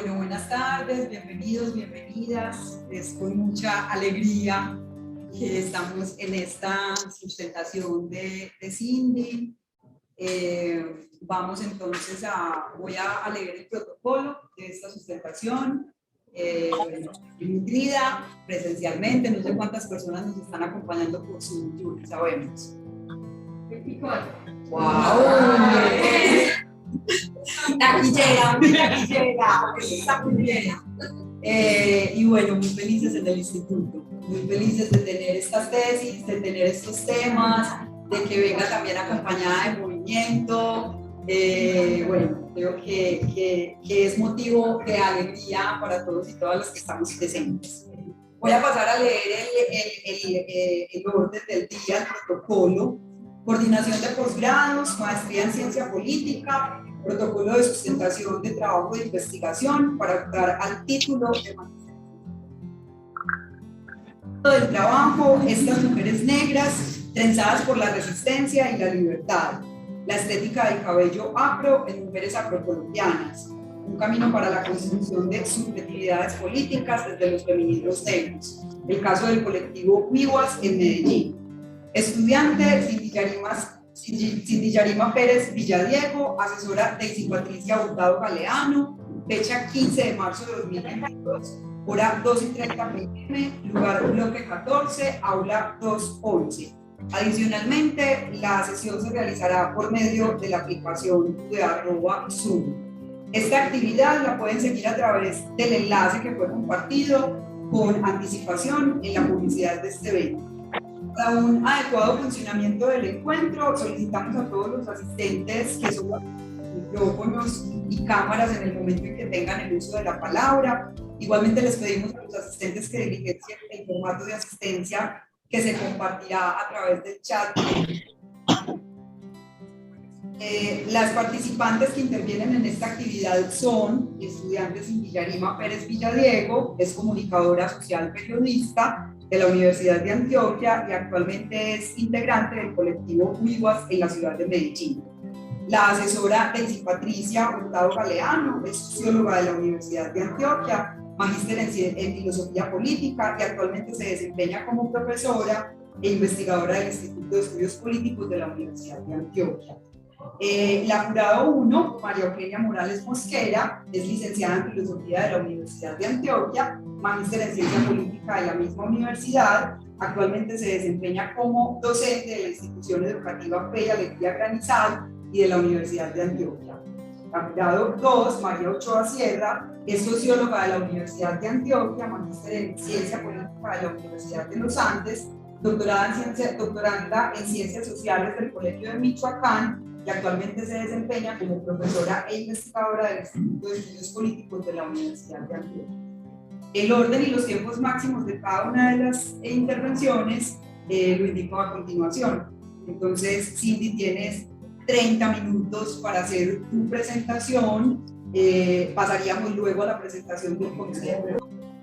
Bueno, buenas tardes, bienvenidos, bienvenidas. Es con mucha alegría que estamos en esta sustentación de Cindy. Vamos entonces voy a leer el protocolo de esta sustentación. Bueno, nutrida presencialmente, no sé cuántas personas nos están acompañando por Zoom, no sabemos. 24. ¡Wow! Aquí llega, está muy bien. Y bueno, muy felices en el instituto, muy felices de tener estas tesis, de tener estos temas, de que venga también acompañada de movimiento. Bueno, creo que es motivo de alegría para todos y todas los que estamos presentes. Voy a pasar a leer el orden del día, el protocolo. Coordinación de posgrados, maestría en ciencia política, protocolo de sustentación de trabajo de investigación para optar al título de del trabajo, estas mujeres negras, trenzadas por la resistencia y la libertad, la estética del cabello afro en mujeres afrocolombianas, un camino para la construcción de subjetividades políticas desde los feminismos negros, el caso del colectivo Wiwas en Medellín. Estudiante Cindy Yarima Pérez Villadiego, asesora Daisy Patricia Hurtado Galeano, fecha 15 de marzo de 2022, hora 2:30 p.m., lugar bloque 14, aula 211. Adicionalmente, la sesión se realizará por medio de la aplicación de @Zoom. Esta actividad la pueden seguir a través del enlace que fue compartido con anticipación en la publicidad de este evento. Para un adecuado funcionamiento del encuentro, solicitamos a todos los asistentes que son micrófonos y cámaras en el momento en que tengan el uso de la palabra. Igualmente les pedimos a los asistentes que diligencien el formato de asistencia que se compartirá a través del chat. Las participantes que intervienen en esta actividad son estudiantes Cindy Yarima Pérez Villadiego, es comunicadora social periodista de la Universidad de Antioquia y actualmente es integrante del colectivo Wiwas en la ciudad de Medellín. La asesora Daisy Patricia Hurtado Galeano es socióloga de la Universidad de Antioquia, magíster en filosofía política y actualmente se desempeña como profesora e investigadora del Instituto de Estudios Políticos de la Universidad de Antioquia. La jurado 1, María Eugenia Morales Mosquera, es licenciada en Filosofía de la Universidad de Antioquia, magíster en Ciencia Política de la misma universidad, actualmente se desempeña como docente de la institución educativa Fe y Alegría Granizal y de la Universidad de Antioquia. La jurado 2, María Ochoa Sierra, es socióloga de la Universidad de Antioquia, magíster en Ciencia Política de la Universidad de los Andes, doctoranda en Ciencias Sociales del Colegio de Michoacán, y actualmente se desempeña como profesora e investigadora del Instituto de Estudios Políticos de la Universidad de Antioquia. El orden y los tiempos máximos de cada una de las intervenciones lo indico a continuación. Entonces, Cindy, tienes 30 minutos para hacer tu presentación. Pasaríamos luego a la presentación del consejo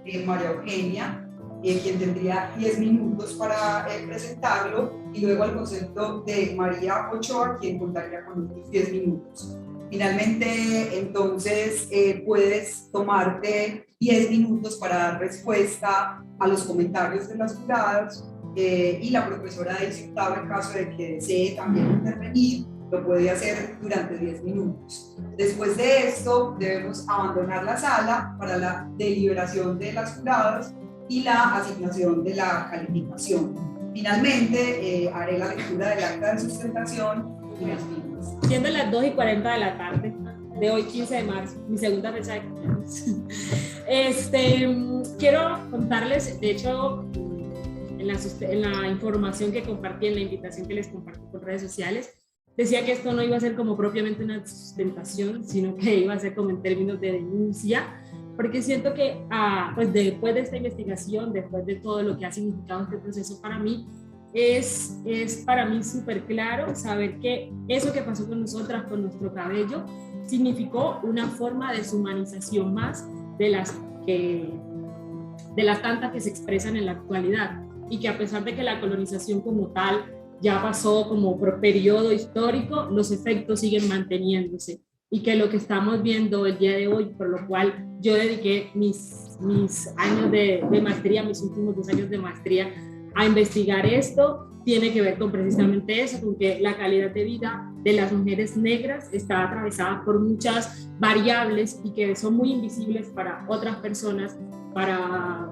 de María Eugenia, quien tendría 10 minutos para presentarlo, y luego al concepto de María Ochoa, quien contaría con otros 10 minutos. Finalmente, entonces, puedes tomarte 10 minutos para dar respuesta a los comentarios de las juradas, y la profesora Daisy Hurtado, en caso de que desee también intervenir, lo puede hacer durante 10 minutos. Después de esto, debemos abandonar la sala para la deliberación de las juradas y la asignación de la calificación. Finalmente, haré la lectura del acta de sustentación y las firmas. Siendo las 2:40 de la tarde de hoy, 15 de marzo, mi segunda fecha de cumpleaños. Quiero contarles, de hecho, en la información que compartí, en la invitación que les compartí por redes sociales, decía que esto no iba a ser como propiamente una sustentación, sino que iba a ser como en términos de denuncia, porque siento que pues después de esta investigación, después de todo lo que ha significado este proceso para mí, es para mí súper claro saber que eso que pasó con nosotras, con nuestro cabello, significó una forma de deshumanización más de las tantas que se expresan en la actualidad, y que a pesar de que la colonización como tal ya pasó como por periodo histórico, los efectos siguen manteniéndose. y que lo que estamos viendo el día de hoy, por lo cual yo dediqué mis años de maestría, mis últimos 2 años de maestría a investigar esto, tiene que ver con precisamente eso, con que la calidad de vida de las mujeres negras está atravesada por muchas variables y que son muy invisibles para otras personas, para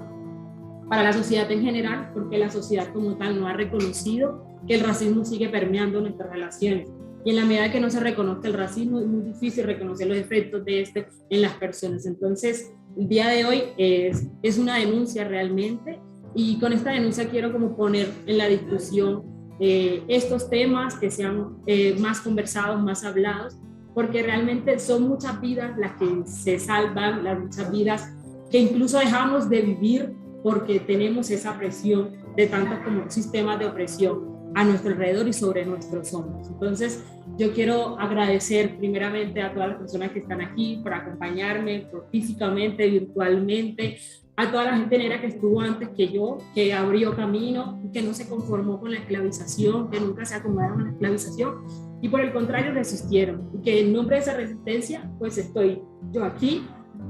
la sociedad en general, porque la sociedad como tal no ha reconocido que el racismo sigue permeando nuestras relaciones. Y en la medida que no se reconozca el racismo, es muy difícil reconocer los efectos de este en las personas. Entonces, el día de hoy es una denuncia realmente, y con esta denuncia quiero como poner en la discusión estos temas que sean más conversados, más hablados, porque realmente son muchas vidas las que se salvan, las muchas vidas que incluso dejamos de vivir porque tenemos esa presión de tantos como sistemas de opresión a nuestro alrededor y sobre nuestros hombros. Entonces, yo quiero agradecer primeramente a todas las personas que están aquí por acompañarme físicamente, virtualmente, a toda la gente negra que estuvo antes que yo, que abrió camino, que no se conformó con la esclavización, que nunca se acomodaron a la esclavización y por el contrario resistieron, y que en nombre de esa resistencia pues estoy yo aquí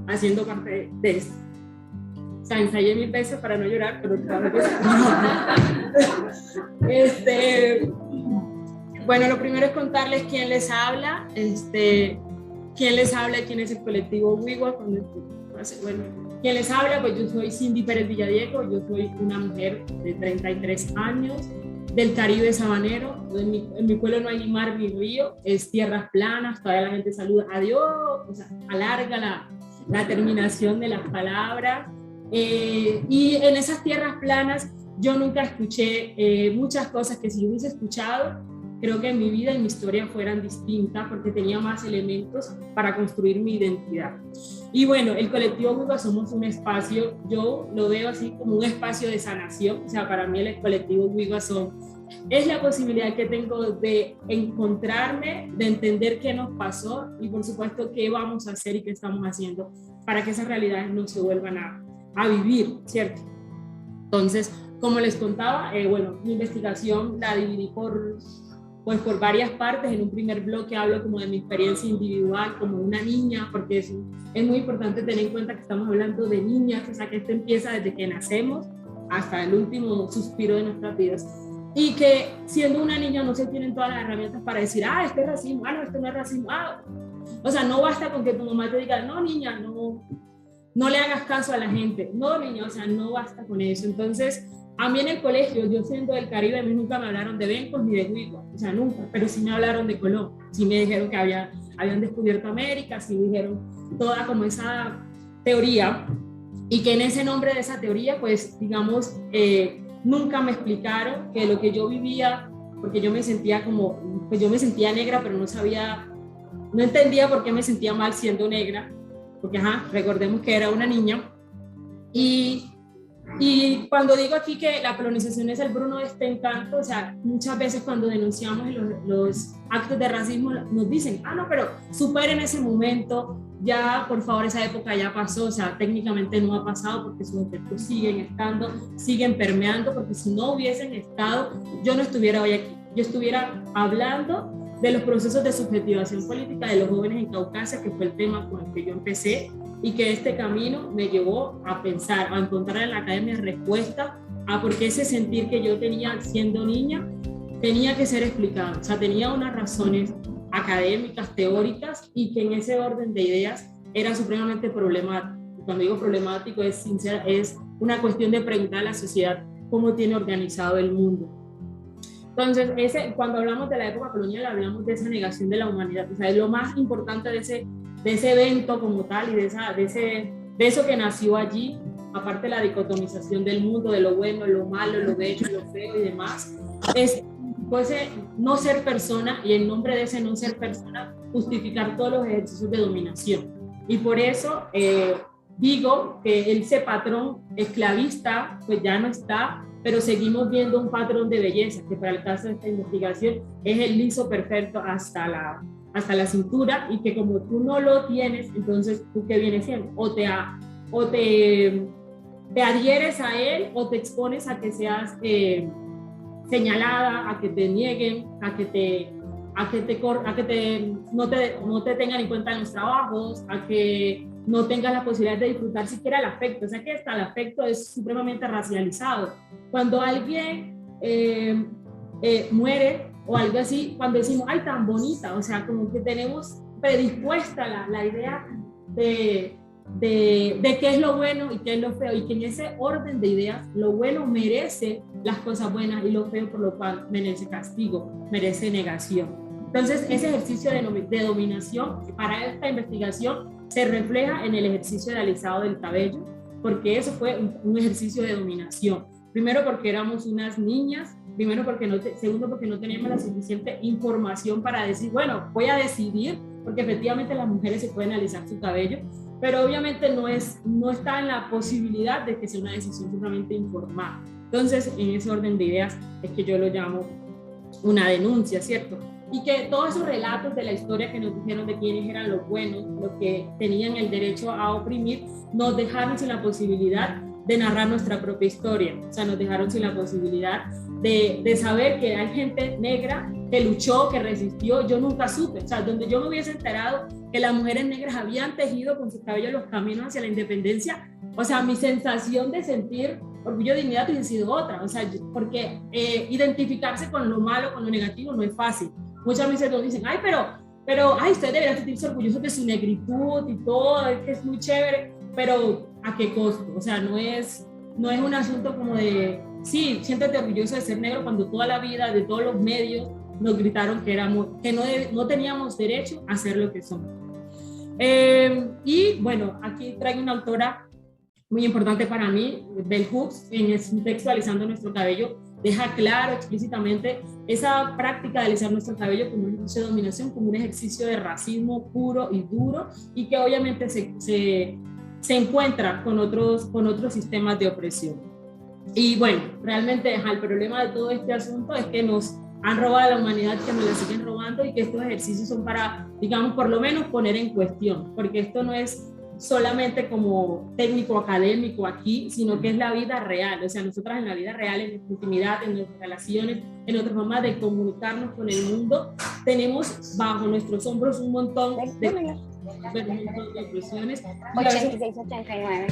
haciendo parte de esto. O sea, ensayé 1000 veces para no llorar, pero claro que bueno, lo primero es contarles quién les habla, quién les habla y quién es el colectivo WIWA. Bueno, quién les habla, pues yo soy Cindy Pérez Villadiego, yo soy una mujer de 33 años, del Caribe sabanero. En mi pueblo no hay ni mar ni río, es tierras planas, todavía la gente saluda adiós, o sea, alarga la terminación de las palabras. Y en esas tierras planas yo nunca escuché muchas cosas que si yo hubiese escuchado, creo que mi vida y mi historia fueran distintas porque tenía más elementos para construir mi identidad. Y bueno, el colectivo WIWA somos un espacio, yo lo veo así como un espacio de sanación, o sea, para mí el colectivo WIWA es la posibilidad que tengo de encontrarme, de entender qué nos pasó y por supuesto qué vamos a hacer y qué estamos haciendo para que esas realidades no se vuelvan a vivir, ¿cierto? Entonces, como les contaba, bueno, mi investigación la dividí por varias partes. En un primer bloque hablo como de mi experiencia individual como una niña, porque es muy importante tener en cuenta que estamos hablando de niñas, o sea que esto empieza desde que nacemos hasta el último suspiro de nuestras vidas, y que siendo una niña no se tienen todas las herramientas para decir, este es racismo, no, esto no es racismo, o sea, no basta con que tu mamá te diga, no niña, no le hagas caso a la gente, no niña, o sea, no basta con eso. Entonces, a mí en el colegio, yo siendo del Caribe, a mí nunca me hablaron de Bencos ni de WIWA, o sea, nunca, pero sí me hablaron de Colón, sí me dijeron que habían descubierto América, sí me dijeron toda como esa teoría, y que en ese nombre de esa teoría, pues, digamos, nunca me explicaron que lo que yo vivía, porque yo me sentía pues yo me sentía negra, pero no entendía por qué me sentía mal siendo negra, porque, recordemos que era una niña, y cuando digo aquí que la colonización es el Bruno de este encanto, o sea, muchas veces cuando denunciamos los actos de racismo nos dicen, no, pero superen ese momento, ya por favor esa época ya pasó, o sea, técnicamente no ha pasado porque sus efectos siguen permeando, porque si no hubiesen estado, yo no estuviera hoy aquí, yo estuviera hablando de los procesos de subjetivación política de los jóvenes en Caucasia, que fue el tema con el que yo empecé, y que este camino me llevó a pensar, a encontrar en la academia respuesta a por qué ese sentir que yo tenía siendo niña tenía que ser explicado, o sea, tenía unas razones académicas, teóricas, y que en ese orden de ideas era supremamente problemático. Cuando digo problemático es una cuestión de preguntar a la sociedad cómo tiene organizado el mundo. Entonces, cuando hablamos de la época colonial, hablamos de esa negación de la humanidad, o sea, es lo más importante de ese evento como tal y de eso que nació allí, aparte de la dicotomización del mundo, de lo bueno, lo malo, lo bello, lo feo y demás, es pues no ser persona, y en nombre de ese no ser persona justificar todos los ejercicios de dominación. Y por eso digo que ese patrón esclavista pues ya no está, pero seguimos viendo un patrón de belleza, que para el caso de esta investigación es el liso perfecto hasta la cintura, y que como tú no lo tienes, entonces ¿tú qué vienes siendo? O te adhieres a él, o te expones a que seas señalada, a que te nieguen, a que no te tengan en cuenta en los trabajos, a que no tengas la posibilidad de disfrutar siquiera el afecto. O sea que hasta el afecto es supremamente racializado. Cuando alguien muere o algo así, cuando decimos, ay, tan bonita, o sea, como que tenemos predispuesta la idea de qué es lo bueno y qué es lo feo, y que en ese orden de ideas lo bueno merece las cosas buenas y lo feo por lo cual merece castigo, merece negación. Entonces ese ejercicio de dominación para esta investigación se refleja en el ejercicio de alisado del cabello, porque eso fue un ejercicio de dominación. Primero porque éramos unas niñas, segundo porque no teníamos la suficiente información para decir, bueno, voy a decidir, porque efectivamente las mujeres se pueden alisar su cabello, pero obviamente no está en la posibilidad de que sea una decisión simplemente informada. Entonces, en ese orden de ideas es que yo lo llamo una denuncia, ¿cierto? Y que todos esos relatos de la historia que nos dijeron de quiénes eran los buenos, los que tenían el derecho a oprimir, nos dejaron sin la posibilidad de narrar nuestra propia historia. O sea, nos dejaron sin la posibilidad de saber que hay gente negra que luchó, que resistió. Yo nunca supe, o sea, donde yo me hubiese enterado que las mujeres negras habían tejido con su cabello los caminos hacia la independencia, o sea, mi sensación de sentir orgullo, dignidad hubiese sido otra, o sea, porque identificarse con lo malo, con lo negativo no es fácil. Muchas veces nos dicen, ay, ay, ustedes deberían sentirse orgullosos de su negritud y todo, es que es muy chévere, pero ¿a qué costo? O sea, no es un asunto como de, sí, siéntete orgulloso de ser negro, cuando toda la vida, de todos los medios, nos gritaron que no teníamos derecho a ser lo que somos. Y bueno, aquí traigo una autora muy importante para mí, Bell Hooks, en su texto Alisando nuestro cabello, deja claro explícitamente esa práctica de alisar nuestro cabello como un ejercicio de dominación, como un ejercicio de racismo puro y duro, y que obviamente se encuentra con otros sistemas de opresión. Y bueno, realmente el problema de todo este asunto es que nos han robado a la humanidad, que nos la siguen robando, y que estos ejercicios son para, digamos, por lo menos poner en cuestión, porque esto no es solamente como técnico académico aquí, sino que es la vida real. O sea, nosotras en la vida real, en nuestra intimidad, en nuestras relaciones, en nuestra forma de comunicarnos con el mundo, tenemos bajo nuestros hombros un montón de opresiones. 8689.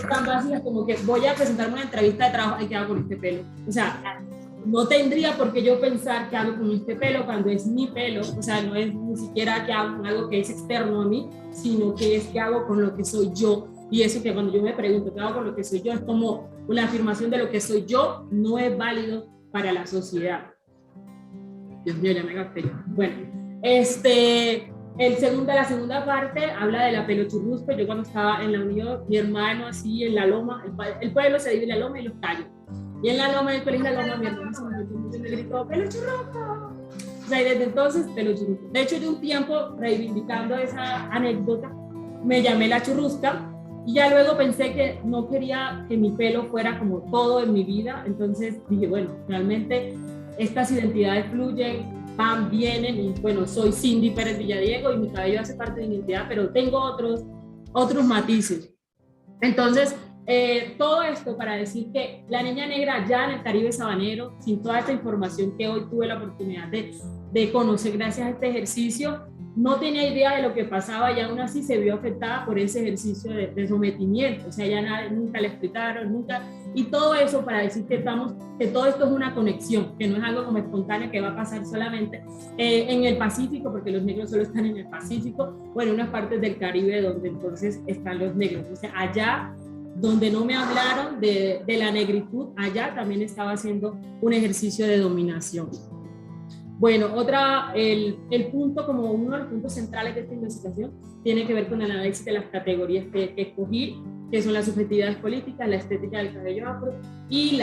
Tan básicas como que voy a presentarme una entrevista de trabajo, ¿y qué hago con este pelo? O sea, no tendría por qué yo pensar qué hago con este pelo cuando es mi pelo. O sea, no es ni siquiera qué hago con algo que es externo a mí, sino que es qué hago con lo que soy yo. Y eso, que cuando yo me pregunto qué hago con lo que soy yo, es como una afirmación de lo que soy yo, no es válido para la sociedad. Dios mío, ya me gasté yo. Bueno, la segunda parte habla de la pelochurrusca. Yo cuando estaba en la unión, mi hermano así en la loma, el pueblo se divide en la loma y los callos. Y en la loma, en el colegio de la loma, mi hermano se me gritó, pelochurrusca. O sea, y desde entonces, pelochurrusca. De hecho, yo un tiempo, reivindicando esa anécdota, me llamé la churrusca, y ya luego pensé que no quería que mi pelo fuera como todo en mi vida. Entonces dije, bueno, realmente estas identidades fluyen, van, vienen, y bueno, soy Cindy Pérez Villadiego y mi cabello hace parte de mi identidad, pero tengo otros matices. Entonces, todo esto para decir que la niña negra ya en el Caribe sabanero, sin toda esta información que hoy tuve la oportunidad de conocer gracias a este ejercicio, no tenía idea de lo que pasaba, y aún así se vio afectada por ese ejercicio de sometimiento. O sea, ya nunca le explicaron, nunca. Y todo eso para decir que todo esto es una conexión, que no es algo como espontáneo que va a pasar solamente en el Pacífico, porque los negros solo están en el Pacífico, o en unas partes del Caribe donde entonces están los negros. O sea, allá donde no me hablaron de la negritud, allá también estaba haciendo un ejercicio de dominación. Bueno, el punto, como uno de los puntos centrales de esta investigación, tiene que ver con el análisis de las categorías que escogí, que son las subjetividades políticas, la estética del cabello afro y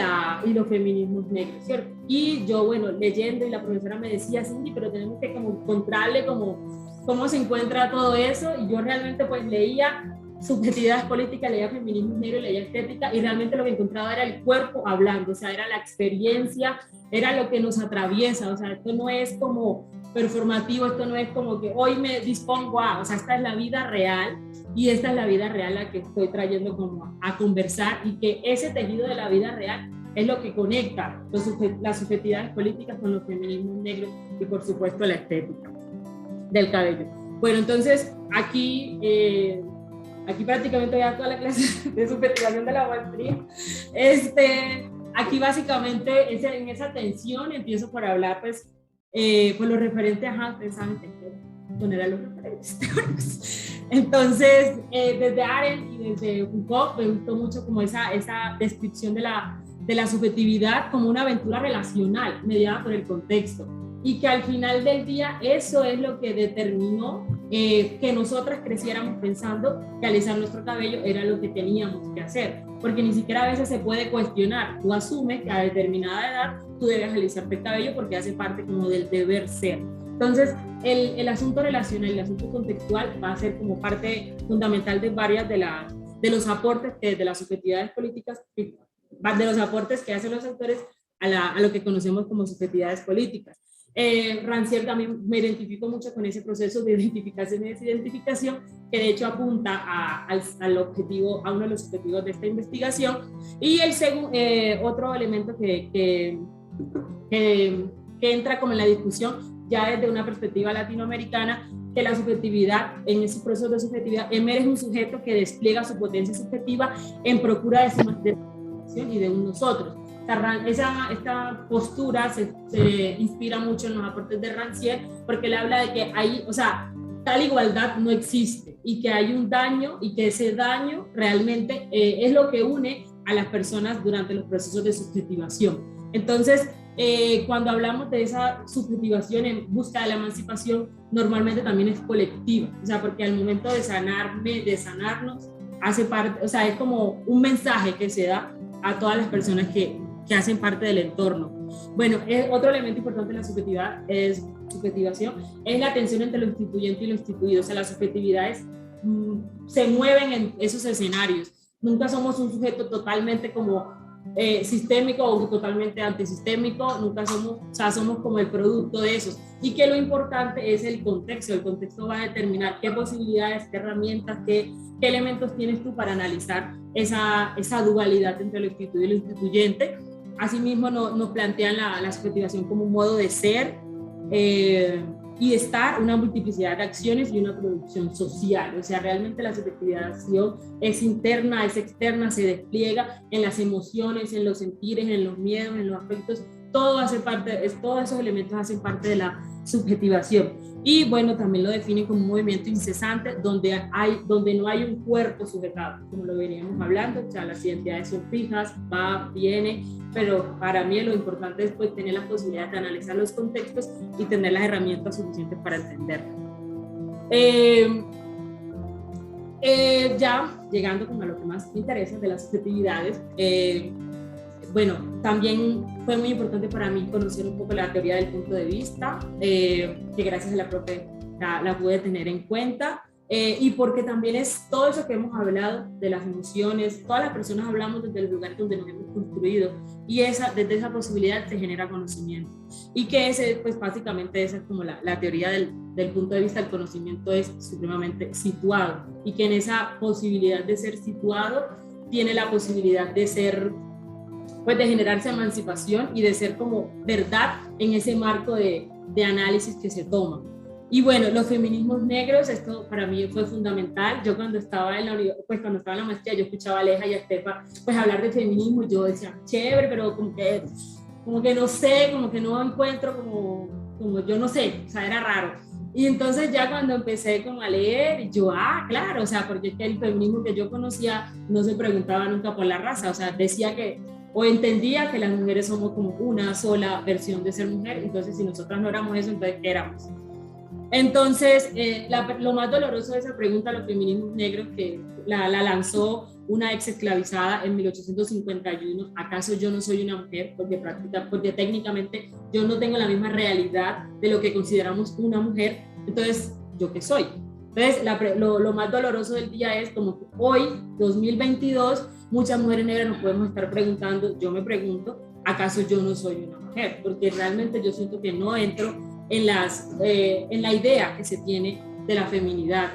los feminismos negros, ¿cierto? Y yo, bueno, leyendo, y la profesora me decía, Cindy, pero tenemos que como encontrarle cómo se encuentra todo eso, y yo realmente pues leía subjetividades políticas, leía feminismo negro, leía estética, y realmente lo que encontraba era el cuerpo hablando. O sea, era la experiencia, era lo que nos atraviesa. O sea, esto no es como performativo, esto no es como que hoy me dispongo o sea, esta es la vida real, y esta es la vida real la que estoy trayendo como a conversar, y que ese tejido de la vida real es lo que conecta las subjetividades políticas con los feminismos negros y por supuesto la estética del cabello. Bueno, entonces aquí prácticamente ya toda la clase de subjetivación de la maestría. Aquí básicamente en esa tensión empiezo por hablar pues lo referente a ustedes saben que poner a los referentes teóricos. Entonces, desde Arendt y desde Foucault me gustó mucho como esa descripción de la subjetividad como una aventura relacional mediada por el contexto, y que al final del día eso es lo que determinó que nosotras creciéramos pensando que alisar nuestro cabello era lo que teníamos que hacer, porque ni siquiera a veces se puede cuestionar. Tú asumes que a determinada edad tú debes alisarte el cabello porque hace parte como del deber ser. Entonces, el asunto relacional, el asunto contextual va a ser como parte fundamental de varias de los aportes que de las subjetividades políticas, de los aportes que hacen los autores a lo que conocemos como subjetividades políticas. Rancière también me identifico mucho con ese proceso de identificación y desidentificación, que de hecho apunta al objetivo, a uno de los objetivos de esta investigación. Y otro elemento que entra como en la discusión ya desde una perspectiva latinoamericana, que la subjetividad, en ese proceso de subjetividad, emerge un sujeto que despliega su potencia subjetiva en procura de su emancipación y de un nosotros. Esta postura se inspira mucho en los aportes de Rancière, porque le habla de que tal igualdad no existe y que hay un daño, y que ese daño realmente es lo que une a las personas durante los procesos de subjetivación. Entonces, cuando hablamos de esa subjetivación en busca de la emancipación, normalmente también es colectiva, porque al momento de sanarnos, hace parte, es como un mensaje que se da a todas las personas que hacen parte del entorno. Bueno, otro elemento importante de la subjetivación es la tensión entre lo instituyente y lo instituido. Las subjetividades se mueven en esos escenarios. Nunca somos un sujeto totalmente como sistémico o totalmente antisistémico, nunca somos como el producto de esos, y que lo importante es el contexto va a determinar qué posibilidades, qué herramientas, qué elementos tienes tú para analizar esa dualidad entre lo instituido y lo instituyente. Asimismo nos plantean la subjetivación como un modo de ser y de estar, una multiplicidad de acciones y una producción social. Realmente la subjetivación es interna, es externa, se despliega en las emociones, en los sentires, en los miedos, en los afectos. Todos esos elementos hacen parte de la subjetivación. Y bueno, también lo definen como un movimiento incesante donde no hay un cuerpo sujetado, como lo veníamos hablando. Las identidades son fijas, va, viene, pero para mí lo importante es pues, tener la posibilidad de analizar los contextos y tener las herramientas suficientes para entenderlo. Ya llegando como a lo que más me interesa de las subjetividades, bueno, también fue muy importante para mí conocer un poco la teoría del punto de vista, que gracias a la profe la pude tener en cuenta, y porque también es todo eso que hemos hablado de las emociones. Todas las personas hablamos desde el lugar donde nos hemos construido, y desde esa posibilidad se genera conocimiento, y que pues básicamente esa es como la teoría del punto de vista. El conocimiento es supremamente situado, y que en esa posibilidad de ser situado tiene la posibilidad de ser, pues de generarse emancipación y de ser como verdad en ese marco de análisis que se toma. Y bueno, los feminismos negros, esto para mí fue fundamental. Yo cuando estaba en la maestría, yo escuchaba a Aleja y a Estefa pues hablar de feminismo, y yo decía, chévere, pero como que no sé, como que no encuentro como yo no sé, era raro. Y entonces ya cuando empecé como a leer, yo, claro, porque es que el feminismo que yo conocía no se preguntaba nunca por la raza, decía que, o entendía que las mujeres somos como una sola versión de ser mujer. Entonces si nosotras no éramos eso, entonces ¿qué éramos? Entonces lo más doloroso de esa pregunta, los feminismos negros, que la lanzó una ex esclavizada en 1851, ¿acaso yo no soy una mujer? Porque técnicamente yo no tengo la misma realidad de lo que consideramos una mujer. Entonces, ¿yo qué soy? Entonces, lo más doloroso del día es como que hoy, 2022, muchas mujeres negras nos podemos estar preguntando, yo me pregunto, ¿acaso yo no soy una mujer? Porque realmente yo siento que no entro en la idea que se tiene de la feminidad.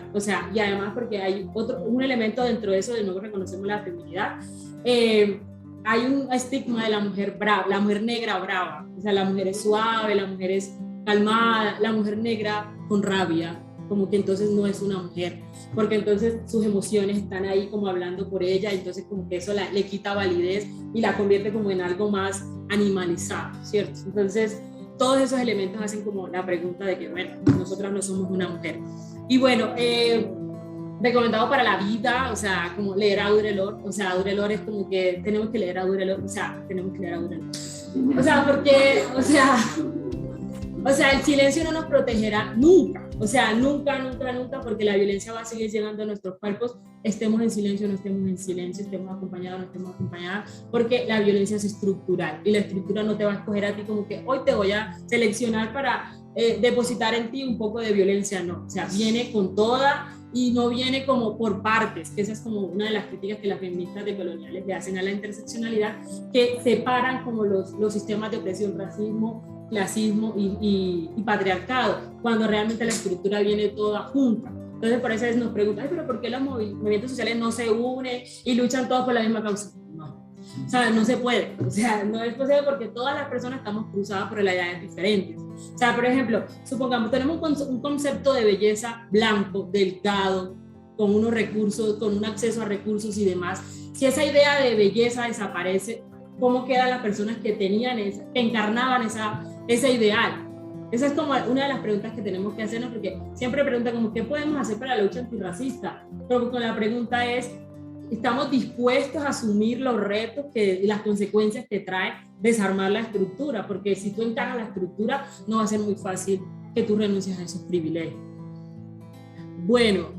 Y además porque hay un elemento dentro de eso de no reconocemos la feminidad, hay un estigma de la mujer brava, la mujer negra brava, o sea, la mujer es suave, la mujer es calmada, la mujer negra con rabia, como que entonces no es una mujer, porque entonces sus emociones están ahí como hablando por ella, entonces como que eso le quita validez y la convierte como en algo más animalizado, ¿cierto? Entonces todos esos elementos hacen como la pregunta de que, bueno, nosotras no somos una mujer. Y bueno, recomendado para la vida, o sea, como leer a Audre Lorde, o sea, Audre Lorde es como que tenemos que leer a Audre Lorde, o sea, tenemos que leer a Audre Lorde. O sea, porque, o sea, el silencio no nos protegerá nunca, o sea, nunca, nunca, nunca, porque la violencia va a seguir llegando a nuestros cuerpos, estemos en silencio, no estemos en silencio, estemos acompañados, no estemos acompañadas, porque la violencia es estructural y la estructura no te va a escoger a ti como que hoy te voy a seleccionar para depositar en ti un poco de violencia, no, o sea, viene con toda y no viene como por partes, que esa es como una de las críticas que las feministas decoloniales le hacen a la interseccionalidad, que separan como los sistemas de opresión, racismo, clasismo y patriarcado, cuando realmente la estructura viene toda junta. Entonces por eso nos preguntan, pero ¿por qué los movimientos sociales no se unen y luchan todos por la misma causa? No, o sea, no se puede, o sea, no es posible porque todas las personas estamos cruzadas por realidades diferentes. O sea, por ejemplo, supongamos, tenemos un concepto de belleza blanco, delgado, con unos recursos, con un acceso a recursos y demás. Si esa idea de belleza desaparece, ¿cómo quedan las personas que tenían que encarnaban ese ideal? Esa es como una de las preguntas que tenemos que hacernos, porque siempre preguntan como, ¿qué podemos hacer para la lucha antirracista? Pero con la pregunta es, ¿estamos dispuestos a asumir los retos y las consecuencias que trae desarmar la estructura? Porque si tú encarnas la estructura, no va a ser muy fácil que tú renuncies a esos privilegios. Bueno,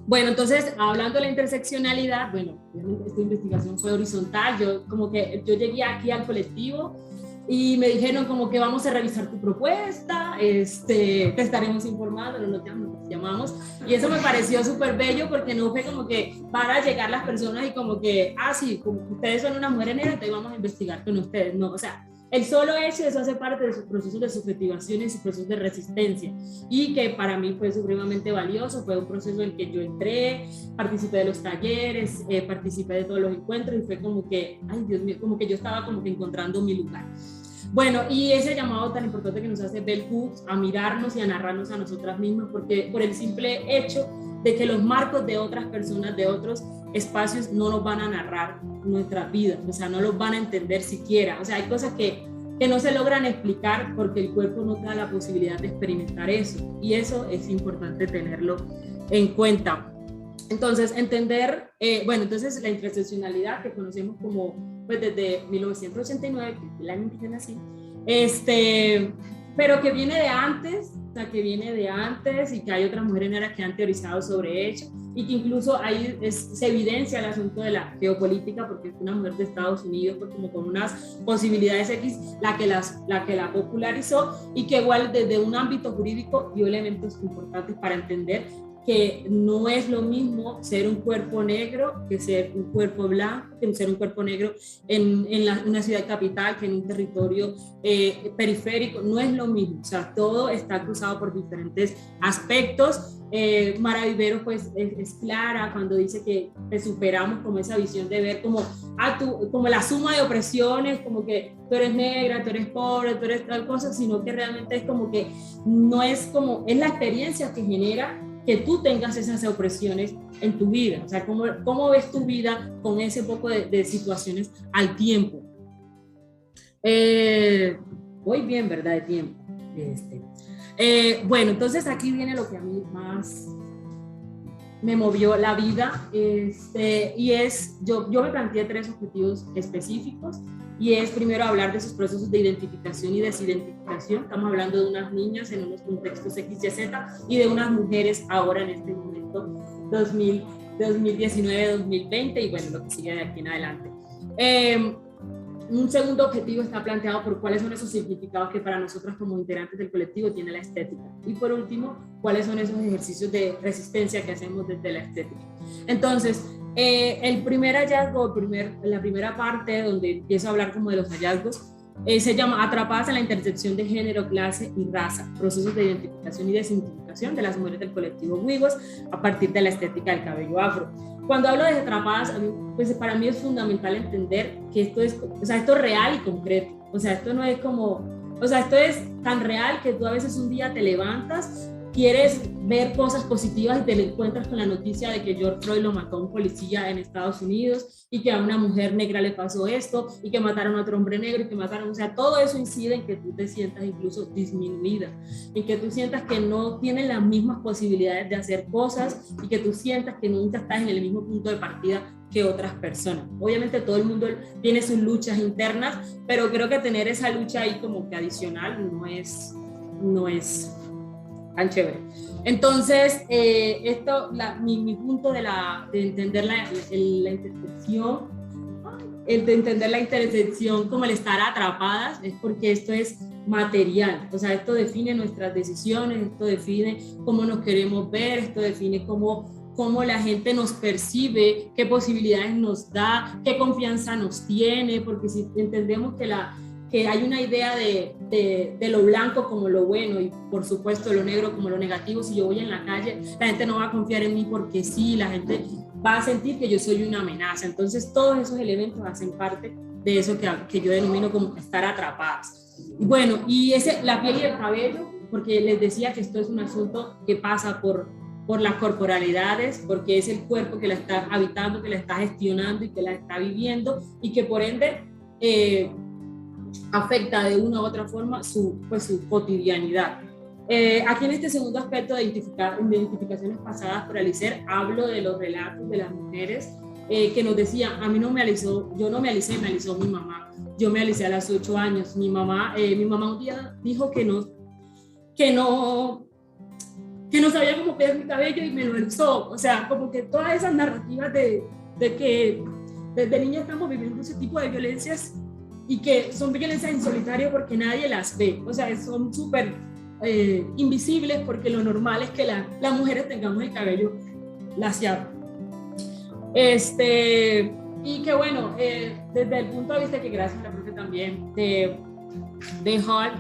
entonces, hablando de la interseccionalidad, bueno, esta investigación fue horizontal, yo llegué aquí al colectivo y me dijeron como que vamos a revisar tu propuesta, te estaremos informando, nos llamamos, y eso me pareció súper bello porque no fue como que para llegar las personas y como que, sí, como ustedes son una mujer negra, entonces vamos a investigar con ustedes, no, o sea, el solo hecho de eso hace parte de sus procesos de subjetivación y sus procesos de resistencia, y que para mí fue supremamente valioso, fue un proceso en el que yo entré, participé de los talleres, participé de todos los encuentros, y fue como que, ay Dios mío, como que yo estaba como que encontrando mi lugar. Bueno, y ese llamado tan importante que nos hace Bell Hooks a mirarnos y a narrarnos a nosotras mismas, porque por el simple hecho de que los marcos de otras personas, de otros espacios, no nos van a narrar nuestra vida, o sea, no los van a entender siquiera, o sea, hay cosas que no se logran explicar porque el cuerpo no te da la posibilidad de experimentar eso, y eso es importante tenerlo en cuenta. Entonces, entender, entonces la interseccionalidad que conocemos como, pues desde 1989, que es el año en que yo nací, pero que viene de antes, o sea, que viene de antes, y que hay otras mujeres negras que han teorizado sobre ello, y que incluso ahí se evidencia el asunto de la geopolítica, porque es una mujer de Estados Unidos, pues como con unas posibilidades X, la que la popularizó, y que igual desde un ámbito jurídico dio elementos importantes para entender que no es lo mismo ser un cuerpo negro que ser un cuerpo blanco, que ser un cuerpo negro en una ciudad capital, que en un territorio periférico, no es lo mismo, o sea, todo está cruzado por diferentes aspectos. Mara Vivero pues es clara cuando dice que superamos como esa visión de ver como la suma de opresiones, como que tú eres negra, tú eres pobre, tú eres tal cosa, sino que realmente es como que no es como, es la experiencia que genera que tú tengas esas opresiones en tu vida, o sea, cómo ves tu vida con ese poco de situaciones al tiempo. Voy bien, ¿verdad? De tiempo. Entonces aquí viene lo que a mí más me movió la vida, y es, yo me planteé 3 objetivos específicos, y es primero hablar de esos procesos de identificación y desidentificación. Estamos hablando de unas niñas en unos contextos X, Y, Z, y de unas mujeres ahora en este momento, 2019, 2020, y bueno, lo que sigue de aquí en adelante. Un segundo objetivo está planteado por cuáles son esos significados que para nosotros como integrantes del colectivo tiene la estética. Y por último, cuáles son esos ejercicios de resistencia que hacemos desde la estética. Entonces, el primer hallazgo, la primera parte donde empiezo a hablar como de los hallazgos, se llama Atrapadas en la intersección de género, clase y raza, procesos de identificación y desidentificación de las mujeres del colectivo Wigos a partir de la estética del cabello afro. cuando hablo de atrapadas, pues para mí es fundamental entender que esto es, o sea, esto es real y concreto. O sea, esto no es como, o sea, esto es tan real que tú a veces un día te levantas, quieres ver cosas positivas y te encuentras con la noticia de que George Floyd lo mató a un policía en Estados Unidos y que a una mujer negra le pasó esto y que mataron a otro hombre negro y que mataron, o sea, todo eso incide en que tú te sientas incluso disminuida, en que tú sientas que no tienes las mismas posibilidades de hacer cosas y que tú sientas que nunca estás en el mismo punto de partida que otras personas. Obviamente todo el mundo tiene sus luchas internas, pero creo que tener esa lucha ahí como que adicional no es tan chévere. Entonces, mi punto de entender la intersección, de entender la intersección como el estar atrapadas, es porque esto es material, o sea, esto define nuestras decisiones, esto define cómo nos queremos ver, esto define cómo la gente nos percibe, qué posibilidades nos da, qué confianza nos tiene, porque si entendemos que hay una idea de lo blanco como lo bueno y por supuesto lo negro como lo negativo. Si yo voy en la calle, la gente no va a confiar en mí porque sí, la gente va a sentir que yo soy una amenaza. Entonces todos esos elementos hacen parte de eso que yo denomino como estar atrapadas. Y bueno, y la piel y el cabello, porque les decía que esto es un asunto que pasa por las corporalidades, porque es el cuerpo que la está habitando, que la está gestionando y que la está viviendo y que por ende afecta de una u otra forma su cotidianidad. Aquí en este segundo aspecto de identificaciones pasadas por Alicer, hablo de los relatos de las mujeres que nos decían, a mí no me alisó, yo no me alicé, me alisó mi mamá, yo me alicé a los 8 años, mi mamá un día dijo que no sabía cómo cuidar mi cabello y me lo alisó. O sea, como que todas esas narrativas de que desde niña estamos viviendo ese tipo de violencias y que son violencias en solitario porque nadie las ve, o sea, son súper invisibles porque lo normal es que las mujeres tengamos el cabello laciado. Y que bueno, desde el punto de vista que gracias a la profe también de Hall,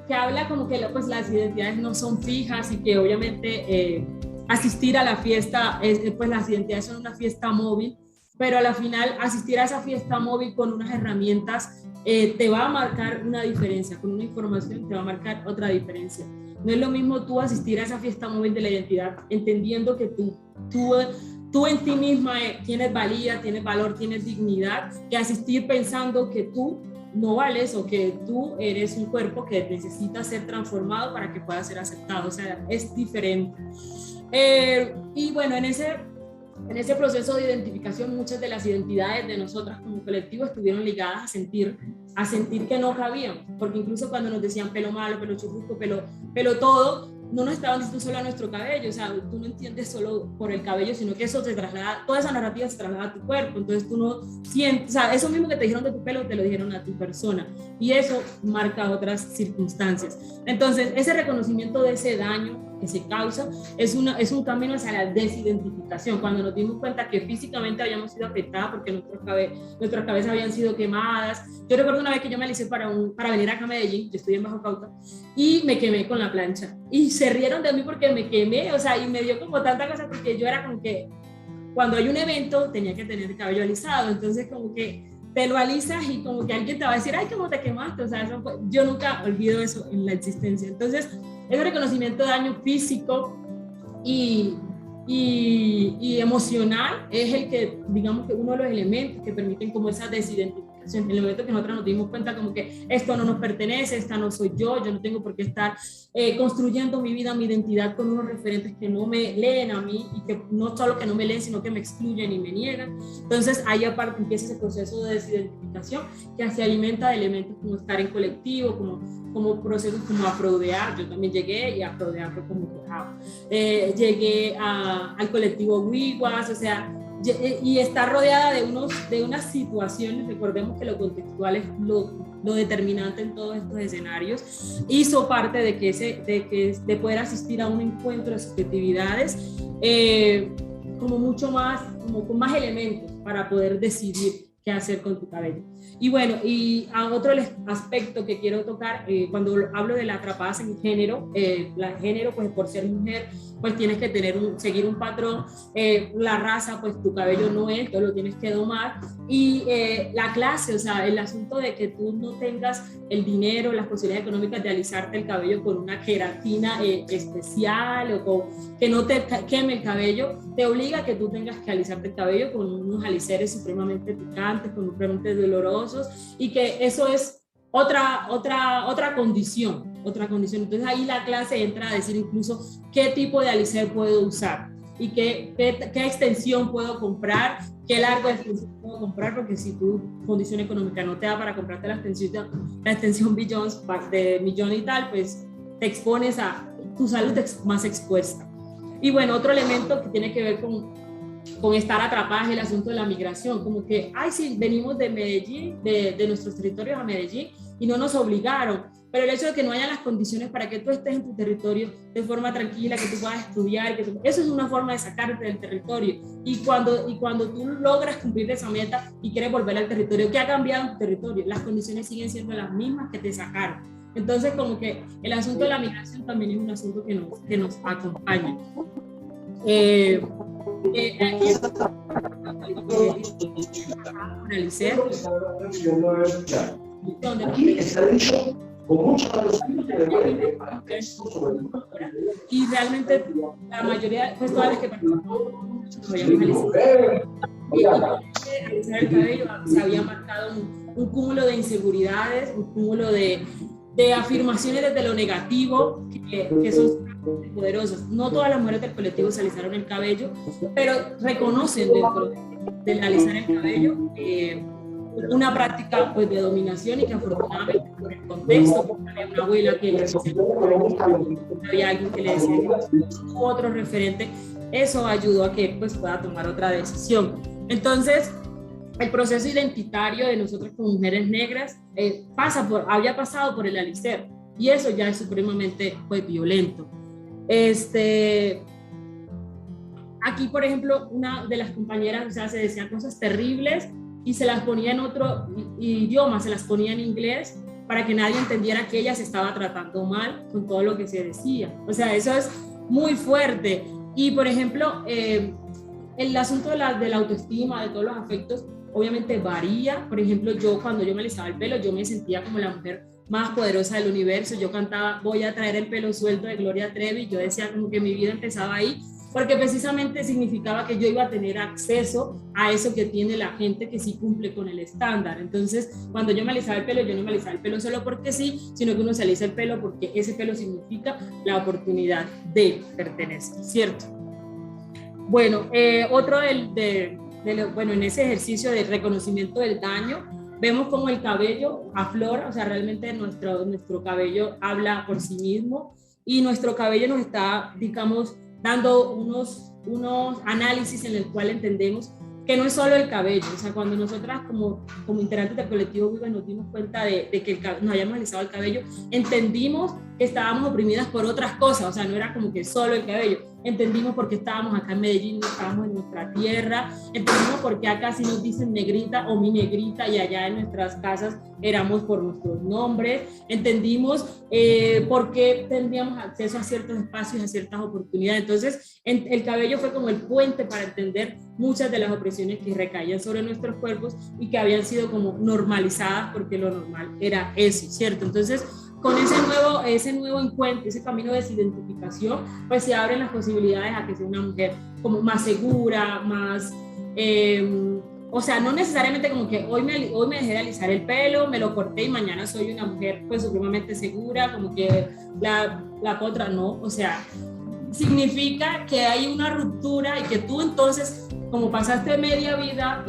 que habla como que pues, las identidades no son fijas y que obviamente asistir a la fiesta, pues las identidades son una fiesta móvil, pero a la final asistir a esa fiesta móvil con unas herramientas te va a marcar una diferencia, con una información te va a marcar otra diferencia. No es lo mismo tú asistir a esa fiesta móvil de la identidad entendiendo que tú en ti misma tienes valía, tienes valor, tienes dignidad, que asistir pensando que tú no vales o que tú eres un cuerpo que necesita ser transformado para que pueda ser aceptado. O sea, es diferente. Y bueno, en ese proceso de identificación, muchas de las identidades de nosotras como colectivo estuvieron ligadas a sentir que no cabían, porque incluso cuando nos decían pelo malo, pelo churrusco, pelo todo, no nos estaban diciendo solo a nuestro cabello, o sea, tú no entiendes solo por el cabello, sino que eso se traslada, toda esa narrativa se traslada a tu cuerpo, entonces tú no sientes, o sea, eso mismo que te dijeron de tu pelo, te lo dijeron a tu persona, y eso marca otras circunstancias. Entonces, ese reconocimiento de ese daño que se causa es un camino hacia la desidentificación, cuando nos dimos cuenta que físicamente habíamos sido afectadas porque nuestras cabezas habían sido quemadas. Yo recuerdo una vez que yo me alicé para venir acá a Medellín, yo estoy en Bajo Cauca, y me quemé con la plancha, y se rieron de mí porque me quemé, o sea, y me dio como tanta cosa porque yo era como que cuando hay un evento tenía que tener el cabello alisado, entonces como que te lo alisas y como que alguien te va a decir, ay, ¿cómo te quemaste? O sea, yo nunca olvido eso en la existencia. Entonces, ese reconocimiento de daño físico y emocional es el que, digamos que uno de los elementos que permiten como esa desidentificación. En el momento que nosotros nos dimos cuenta como que esto no nos pertenece, esta no soy yo no tengo por qué estar construyendo mi vida, mi identidad con unos referentes que no me leen a mí y que no solo que no me leen, sino que me excluyen y me niegan. Entonces ahí aparte empieza ese proceso de desidentificación que se alimenta de elementos como estar en colectivo, como procesos como Afrodear. Yo también llegué y Afrodear fue como llegué al colectivo Wiguas, o sea, y está rodeada de unas situaciones. Recordemos que lo contextual es lo determinante en todos estos escenarios. Hizo parte de poder asistir a un encuentro de subjetividades como mucho más, como con más elementos para poder decidir qué hacer con tu cabello. Y bueno, y a otro aspecto que quiero tocar, cuando hablo de las atrapadas en género, la género pues por ser mujer pues tienes que seguir un patrón, la raza, pues tu cabello no es, entonces lo tienes que domar, y la clase, o sea, el asunto de que tú no tengas el dinero, las posibilidades económicas de alisarte el cabello con una queratina especial o con, que no te queme el cabello, te obliga a que tú tengas que alisarte el cabello con unos aliceres supremamente picantes, con supremamente dolorosos, y que eso es otra condición. Entonces ahí la clase entra a decir incluso qué tipo de alicer puedo usar y qué extensión puedo comprar, qué largo de extensión puedo comprar, porque si tu condición económica no te da para comprarte la extensión Billions de millón y tal, pues te expones a tu salud más expuesta. Y bueno, otro elemento que tiene que ver con estar atrapadas es el asunto de la migración, como que, ay, sí, venimos de Medellín, de nuestros territorios a Medellín, y no nos obligaron, pero el hecho de que no haya las condiciones para que tú estés en tu territorio de forma tranquila, que tú puedas estudiar, eso es una forma de sacarte del territorio, y cuando tú logras cumplir esa meta y quieres volver al territorio, ¿qué ha cambiado en tu territorio? Las condiciones siguen siendo las mismas que te sacaron. Entonces, como que el asunto de la migración también es un asunto que nos acompaña. Y realmente la mayoría, pues todas las que participamos, alisar el cabello, se había marcado un cúmulo de inseguridades, un cúmulo de afirmaciones desde lo negativo que son poderosas. No todas las mujeres del colectivo se alisaron el cabello, pero reconocen dentro del alisar el cabello una práctica pues, de dominación, y que afortunadamente por el contexto, porque había una abuela que le decía, había alguien que le decía que otro referente, eso ayudó a que pues, pueda tomar otra decisión. Entonces, el proceso identitario de nosotros como mujeres negras había pasado por el alicer, y eso ya es supremamente pues, violento. Aquí, por ejemplo, una de las compañeras, o sea, se decían cosas terribles y se las ponía en otro idioma, se las ponía en inglés para que nadie entendiera que ella se estaba tratando mal con todo lo que se decía. O sea, eso es muy fuerte. Y, por ejemplo, el asunto de la autoestima, de todos los afectos, obviamente varía. Por ejemplo, cuando yo me alisaba el pelo, yo me sentía como la mujer más poderosa del universo. Yo cantaba "Voy a traer el pelo suelto" de Gloria Trevi. Yo decía como que mi vida empezaba ahí, porque precisamente significaba que yo iba a tener acceso a eso que tiene la gente que sí cumple con el estándar. Entonces, cuando yo me alisaba el pelo, yo no me alisaba el pelo solo porque sí, sino que uno se alisa el pelo porque ese pelo significa la oportunidad de pertenecer, ¿cierto? Bueno, otro bueno, en ese ejercicio de reconocimiento del daño, vemos como el cabello aflora, o sea, realmente nuestro cabello habla por sí mismo, y nuestro cabello nos está, digamos, dando unos análisis en el cual entendemos que no es solo el cabello. O sea, cuando nosotras como integrantes del colectivo Viva nos dimos cuenta de que nos habíamos alisado el cabello, entendimos que estábamos oprimidas por otras cosas. O sea, no era como que solo el cabello. Entendimos por qué estábamos acá en Medellín, no estábamos en nuestra tierra. Entendimos por qué acá sí nos dicen negrita o mi negrita, y allá en nuestras casas éramos por nuestros nombres. Entendimos por qué tendríamos acceso a ciertos espacios, a ciertas oportunidades. Entonces, el cabello fue como el puente para entender muchas de las opresiones que recaían sobre nuestros cuerpos y que habían sido como normalizadas, porque lo normal era eso, ¿cierto? Entonces, con ese nuevo encuentro, ese camino de desidentificación, pues se abren las posibilidades a que sea una mujer como más segura, más, o sea, no necesariamente como que hoy me dejé de alisar el pelo, me lo corté y mañana soy una mujer pues supremamente segura, como que la potra, no, o sea, significa que hay una ruptura y que tú entonces, como pasaste media vida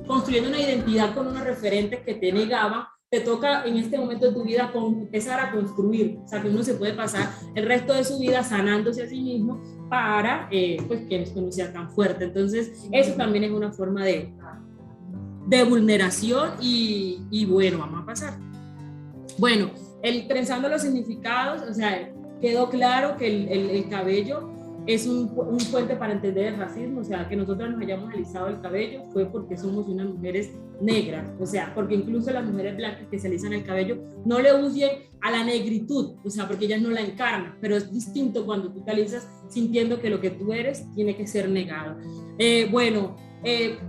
construyendo una identidad con unos referentes que te negaban, te toca en este momento de tu vida empezar a construir. O sea, que uno se puede pasar el resto de su vida sanándose a sí mismo para pues que esto no sea tan fuerte. Entonces, eso también es una forma de vulneración y bueno, vamos a pasar. Bueno, trenzando los significados, o sea, quedó claro que el cabello es un puente para entender el racismo, o sea, que nosotros nos hayamos alisado el cabello fue porque somos unas mujeres negras, o sea, porque incluso las mujeres blancas que se alisan el cabello no le huyen a la negritud, o sea, porque ellas no la encarnan, pero es distinto cuando tú te alisas sintiendo que lo que tú eres tiene que ser negado.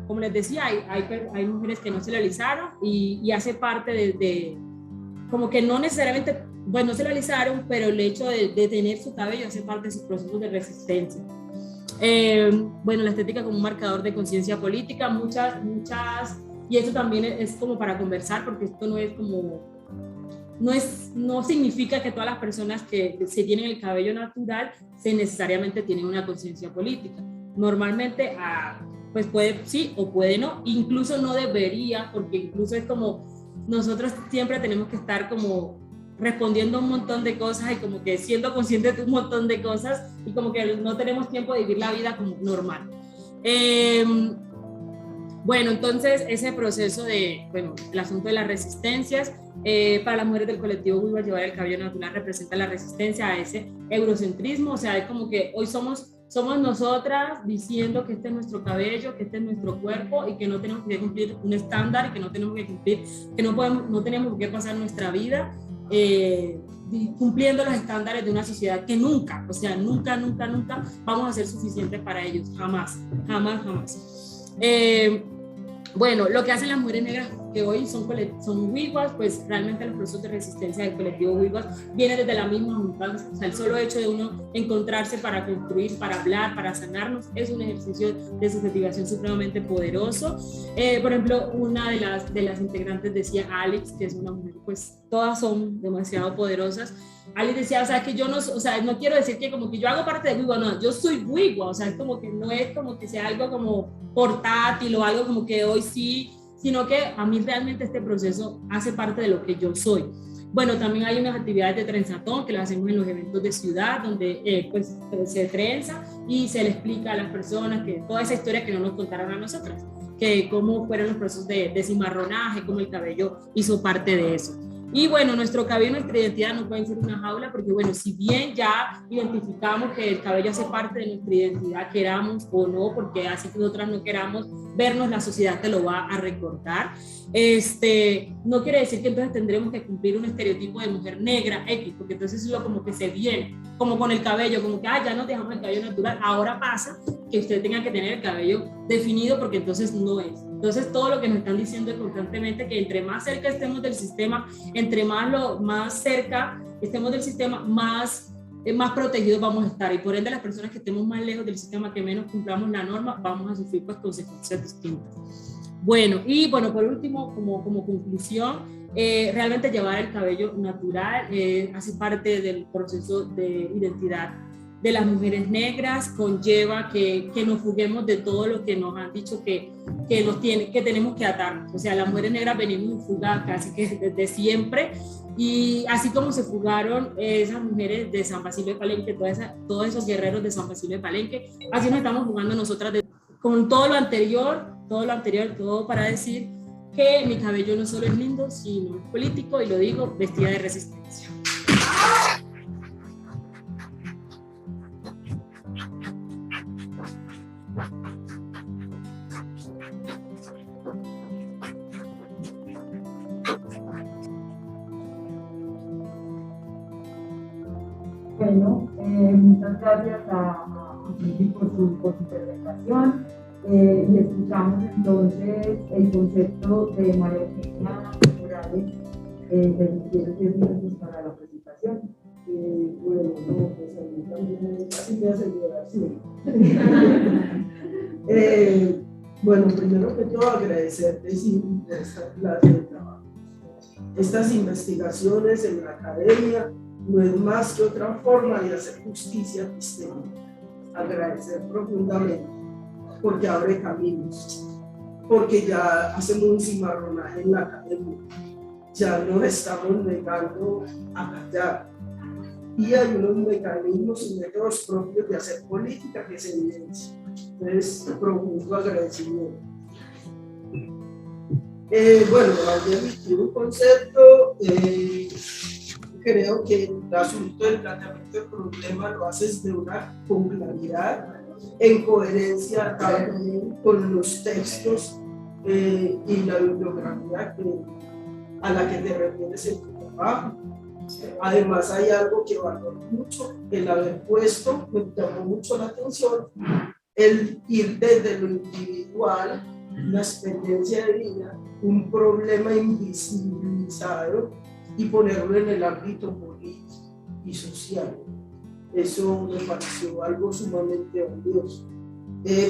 Como les decía, hay mujeres que no se lo alizaron y hace parte de como que no necesariamente, bueno, no se lo alisaron, pero el hecho de tener su cabello hace parte de sus procesos de resistencia. La estética como un marcador de conciencia política, muchas, y eso también es como para conversar, porque esto no es como, no significa que todas las personas que se tienen el cabello natural necesariamente tienen una conciencia política. Normalmente, pues puede sí o puede no, incluso no debería, porque incluso es como, nosotros siempre tenemos que estar como respondiendo a un montón de cosas y como que siendo conscientes de un montón de cosas y como que no tenemos tiempo de vivir la vida como normal. Entonces ese proceso el asunto de las resistencias, para las mujeres del colectivo Wiwas, llevar el cabello natural representa la resistencia a ese eurocentrismo, o sea, es como que hoy somos nosotras diciendo que este es nuestro cabello, que este es nuestro cuerpo y que no tenemos que cumplir un estándar y que no tenemos que cumplir, que no tenemos que pasar nuestra vida cumpliendo los estándares de una sociedad que nunca vamos a ser suficientes para ellos, jamás. Lo que hacen las mujeres negras que hoy son Wiwas, pues realmente los procesos de resistencia del colectivo Wiwas vienen desde la misma infancia, o sea, el solo hecho de uno encontrarse para construir, para hablar, para sanarnos, es un ejercicio de subjetivación supremamente poderoso. Por ejemplo, una de las integrantes decía, Alex, que es una mujer, pues todas son demasiado poderosas. Alex decía, o sea, que yo no quiero decir que como que yo hago parte de Wiwa, no, yo soy Wiwa, o sea, es como que no es como que sea algo como portátil o algo como que hoy sí, sino que a mí realmente este proceso hace parte de lo que yo soy. Bueno, también hay unas actividades de trenzatón que las hacemos en los eventos de ciudad, donde pues se trenza y se le explica a las personas que toda esa historia que no nos contaron a nosotras, que cómo fueron los procesos de cimarronaje, cómo el cabello hizo parte de eso. Y bueno, nuestro cabello y nuestra identidad no pueden ser una jaula, porque bueno, si bien ya identificamos que el cabello hace parte de nuestra identidad, queramos o no, porque así que nosotras no queramos vernos, la sociedad te lo va a recordar. No quiere decir que entonces tendremos que cumplir un estereotipo de mujer negra, X, porque entonces eso es como que se viene, como con el cabello, como que ya nos dejamos el cabello natural, ahora pasa que usted tenga que tener el cabello definido porque entonces no es. Entonces todo lo que nos están diciendo es constantemente que entre más cerca estemos del sistema, entre más cerca estemos del sistema, más protegidos vamos a estar, y por ende las personas que estemos más lejos del sistema, que menos cumplamos la norma, vamos a sufrir pues consecuencias distintas. Por último, como conclusión, realmente llevar el cabello natural hace parte del proceso de identidad de las mujeres negras, conlleva que nos fuguemos de todo lo que nos han dicho que tenemos que atarnos. O sea, las mujeres negras venimos fugadas casi que desde siempre, y así como se fugaron esas mujeres de San Basilio de Palenque, todos esos guerreros de San Basilio de Palenque, así nos estamos jugando nosotras con todo lo anterior, todo para decir que mi cabello no solo es lindo, sino es político, y lo digo vestida de resistencia. Bueno, muchas gracias a Cindy por su presentación, y escuchamos entonces el concepto de María Eugenia Morales de los 10 minutos para la presentación. Bueno, pues a mí también casi me hace llorar, sí. Bueno, primero que todo agradecerte por esta clase de trabajo. Estas investigaciones en la academia no es más que otra forma de hacer justicia epistémica. Agradecer profundamente, porque abre caminos, porque ya hacemos un cimarronaje en la academia, ya nos estamos negando a callar, y hay unos mecanismos y métodos propios de hacer política que se evidencian. Entonces, profundo agradecimiento. Había emitido un concepto creo que el asunto del planteamiento del problema lo haces con claridad, en coherencia también con los textos y la bibliografía a la que te refieres en tu trabajo. Además hay algo que valoro mucho, el haber puesto, me llamó mucho la atención, el ir desde lo individual, una experiencia de vida, un problema invisibilizado y ponerlo en el ámbito político y social. Eso me pareció algo sumamente valioso.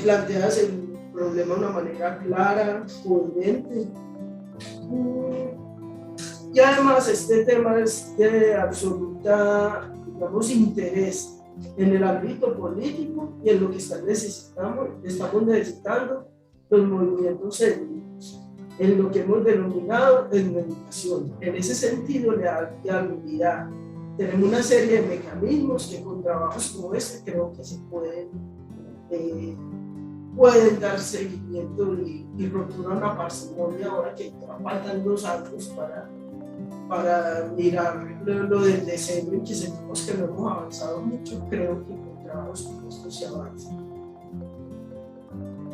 Planteas el problema de una manera clara, coherente. Y además este tema es de absoluta, digamos, interés en el ámbito político y en lo que estamos necesitando los movimientos étnicos, en lo que hemos denominado educación. En ese sentido le da viabilidad. Tenemos una serie de mecanismos que con trabajos como este creo que se pueden dar seguimiento y rotura una parsimonia ahora que faltan 2 años para mirar lo del diseño y que sentimos que no hemos avanzado mucho. Creo que con trabajos como estos se avanza.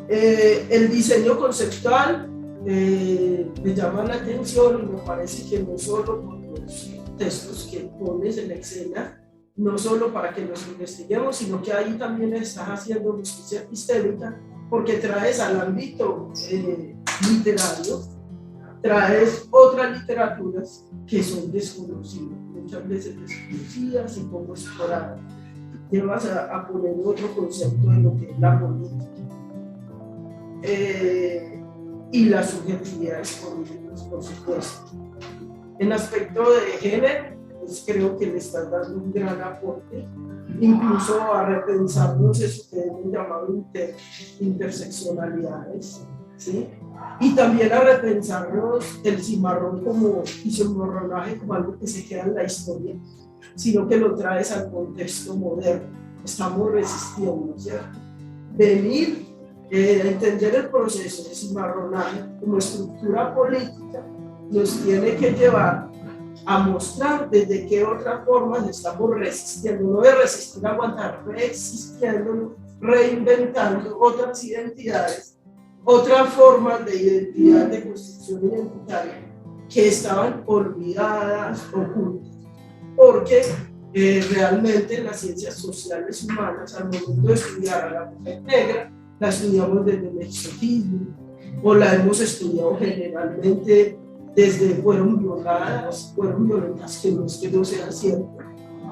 El diseño conceptual me llama la atención y me parece que no solo por los textos que pones en escena, no solo para que los investiguemos, sino que ahí también estás haciendo justicia epistémica, porque traes al ámbito literario, traes otras literaturas que son desconocidas, muchas veces desconocidas y poco exploradas. Llevas a poner otro concepto de lo que es la política y las subjetividades políticas, por supuesto. En aspecto de género, pues creo que le estás dando un gran aporte, incluso a repensarnos eso que hemos llamado interseccionalidades, ¿sí? Y también a repensarnos el cimarrón y su cimarronaje como algo que se queda en la historia, sino que lo traes al contexto moderno. Estamos resistiendo, ¿cierto? Venir a entender el proceso de cimarronaje como estructura política nos tiene que llevar a mostrar desde qué otras formas estamos resistiendo. No de resistir, aguantar, resistiendo, reinventando otras identidades, otras formas de identidad, de construcción identitaria que estaban olvidadas, ocultas, porque realmente en las ciencias sociales humanas, al momento de estudiar a la mujer negra, la estudiamos desde el exotismo, o la hemos estudiado generalmente desde fueron violentas, que no es que no sea cierto,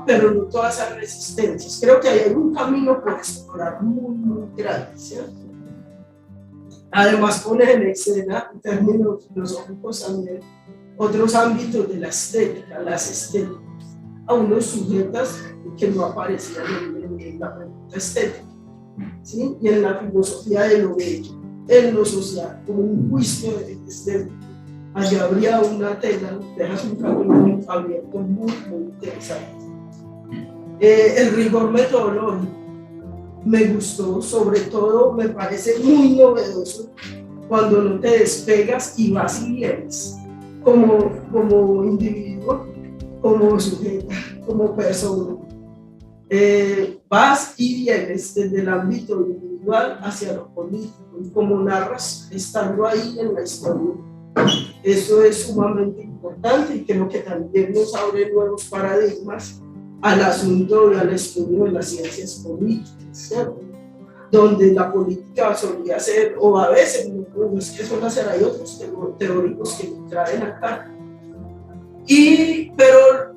pero no todas esas resistencias. Creo que hay un camino por explorar muy, muy grande, ¿cierto? Además pones en escena, en términos filosóficos también, otros ámbitos de la estética, las estéticas, a unos sujetos que no aparecían en la pregunta estética, ¿sí? Y en la filosofía de lo bello, en lo social, como un juicio estético. Allá habría una tela, dejas un camino abierto muy, muy interesante. El rigor metodológico me gustó, sobre todo me parece muy novedoso cuando no te despegas y vas y vienes como individuo, como sujeto, como persona. Vas y vienes desde el ámbito individual hacia lo político, y como narras estando ahí en la historia. Eso es sumamente importante y creo que también nos abre nuevos paradigmas al asunto y al estudio de las ciencias políticas, ¿cierto? Donde la política solía ser, o a veces, no es que suele ser, hay otros teóricos que lo traen acá, pero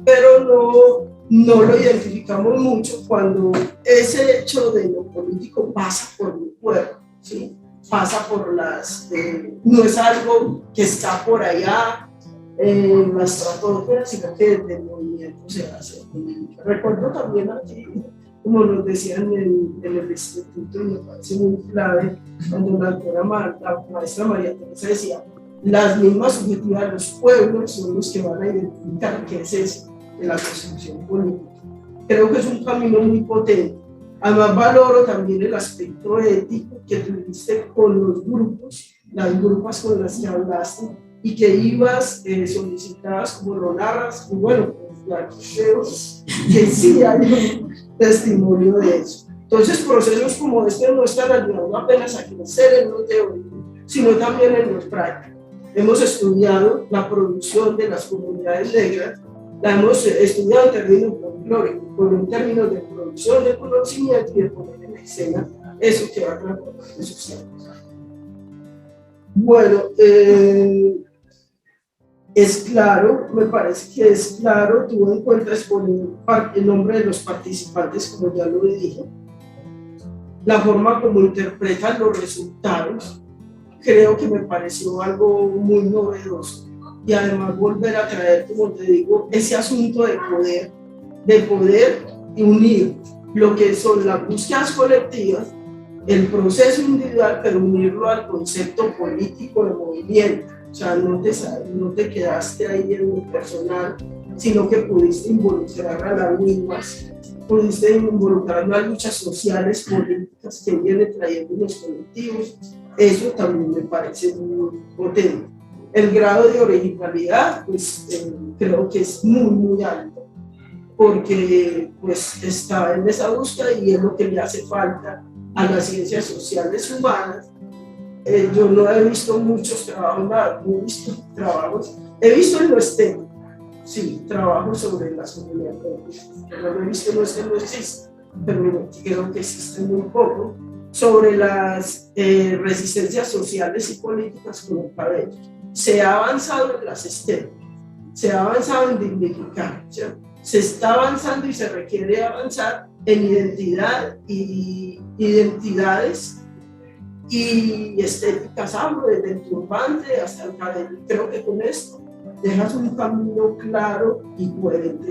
no lo identificamos mucho cuando ese hecho de lo político pasa por mi cuerpo, ¿sí? Pasa por no es algo que está por allá en la estratosfera, sino que desde el movimiento se hace. Recuerdo también aquí, como nos decían en el instituto, y me parece muy clave, cuando la maestra María Teresa decía, las mismas subjetivas de los pueblos son los que van a identificar qué es eso de la construcción política. Creo que es un camino muy potente. Además valoro también el aspecto ético que tuviste con los grupos, las grupas con las que hablaste, y que ibas, solicitabas como lo narras, y bueno, pues aquí creo que sí hay un testimonio de eso. Entonces, procesos como este no están ayudando apenas a crecer en lo teórico, sino también en lo práctico. Hemos estudiado la producción de las comunidades negras, la hemos estudiado en términos folclóricos, en términos de producción de conocimiento y de poner en escena eso que va a transformar en sociedad. Bueno, es claro, me parece que es claro, tú encuentras poner el nombre de los participantes, como ya lo dije, la forma como interpretan los resultados, creo que me pareció algo muy novedoso, y además volver a traer, como te digo, ese asunto de poder unir lo que son las búsquedas colectivas, el proceso individual, pero unirlo al concepto político de movimiento. O sea, no te quedaste ahí en lo personal, sino que pudiste involucrar a las mismas, pudiste involucrar las luchas sociales, políticas que vienen trayendo los colectivos. Eso también me parece muy potente. El grado de originalidad, pues creo que es muy, muy alto, porque pues está en esa búsqueda y es lo que le hace falta a las ciencias sociales humanas. Yo no he visto muchos trabajos, no he visto trabajos, he visto en lo estético, sí, trabajos sobre las comunidades, pero no he visto en lo estético, no existe, pero creo que existen muy poco, sobre las resistencias sociales y políticas con el cabello. Se ha avanzado en las estéticas, se ha avanzado en dignificar, ¿cierto? Se está avanzando y se requiere avanzar en identidad y identidades y estéticas, hablo desde el turbante hasta el cabello. Creo que con esto dejas un camino claro y coherente.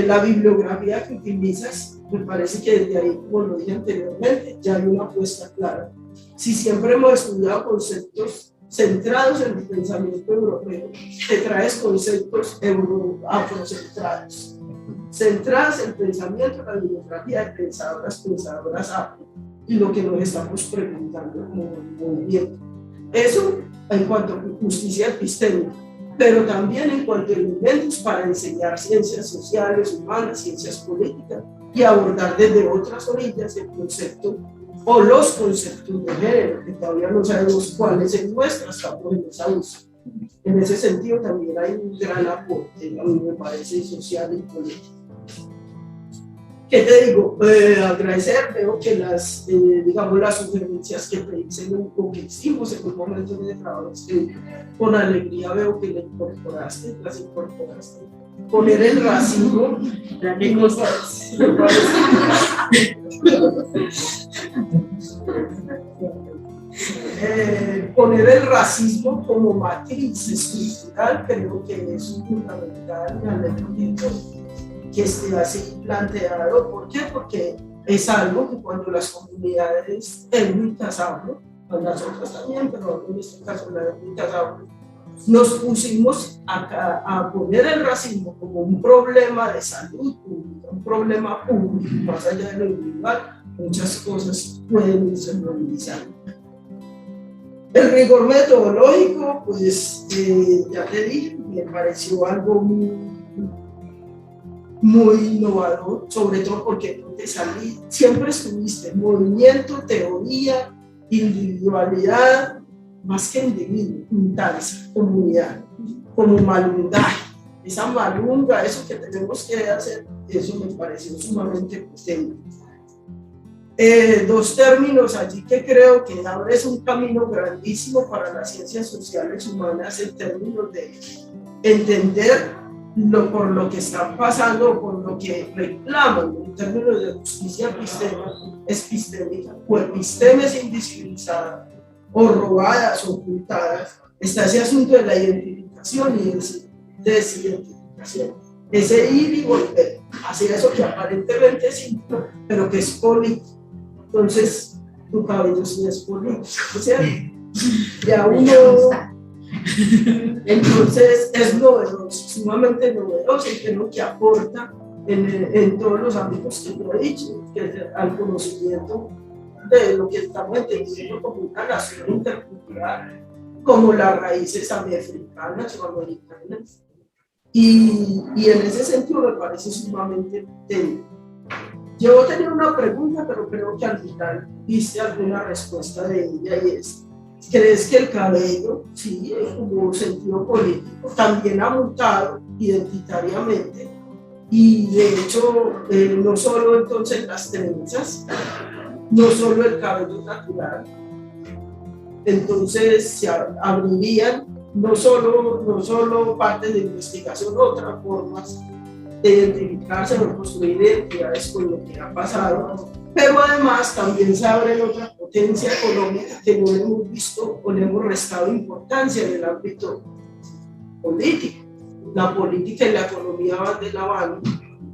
La bibliografía que utilizas, me parece que desde ahí, como lo dije anteriormente, ya hay una apuesta clara. Si siempre hemos estudiado conceptos centrados en el pensamiento europeo, te traes conceptos afrocentrados, centradas en el pensamiento, la bibliografía de pensadoras afro, y lo que nos estamos preguntando como movimiento. Eso en cuanto a justicia epistémica, pero también en cuanto a elementos para enseñar ciencias sociales, humanas, ciencias políticas, y abordar desde otras orillas el concepto o los conceptos de género, que todavía no sabemos cuáles en nuestra, estamos en esa búsqueda. En ese sentido también hay un gran aporte, a mí me parece, social y político. ¿Qué te digo? Agradecer, veo que digamos, las sugerencias que te dicen o que hicimos en un momento de trabajo, con alegría veo que las incorporaste. Poner el racismo, poner el racismo como matriz estructural, creo que es fundamental, me alegro que esté así planteado. ¿Por qué? Porque es algo que cuando las comunidades étnicas hablan, las otras también, pero en este caso las étnicas hablan, nos pusimos a poner el racismo como un problema de salud pública, un problema público, más allá de lo individual, muchas cosas pueden irse normalizando. El rigor metodológico, pues ya te dije, me pareció algo muy innovador, sobre todo porque no te salí, siempre estuviste movimiento, teoría, individualidad, más que individuo, juntarse, comunidad, como malundaje, esa malunga, eso que tenemos que hacer, eso me pareció sumamente potente. Dos términos allí que creo que abres un camino grandísimo para las ciencias sociales humanas en términos de entender por lo que están pasando, por lo que reclaman en términos de justicia epistémica, o epistemes invisibilizadas, o robadas, o ocultadas. Está ese asunto de la identificación y desidentificación, ese ir y volver hacia eso que aparentemente es simple, pero que es político. Entonces, tu cabello sí es político, ¿cierto? Ya uno... Entonces es novedoso, sumamente novedoso, y creo que aporta en todos los ámbitos que yo he dicho, que es al conocimiento de lo que estamos entendiendo como una nación intercultural, como las raíces africanas o americanas. Y en ese sentido me parece sumamente potente. Yo tenía una pregunta, pero creo que al final viste alguna respuesta de ella, y es: ¿crees que el cabello, sí, como sentido político, también ha mutado identitariamente? Y de hecho, no solo entonces las trenzas, no solo el cabello natural, entonces se abrirían no solo partes de investigación, otras formas de identificarse o construir identidades con lo que ha pasado, pero además también se abren otras potencias económicas que no hemos visto o le hemos restado importancia en el ámbito político. La política y la economía van de la mano.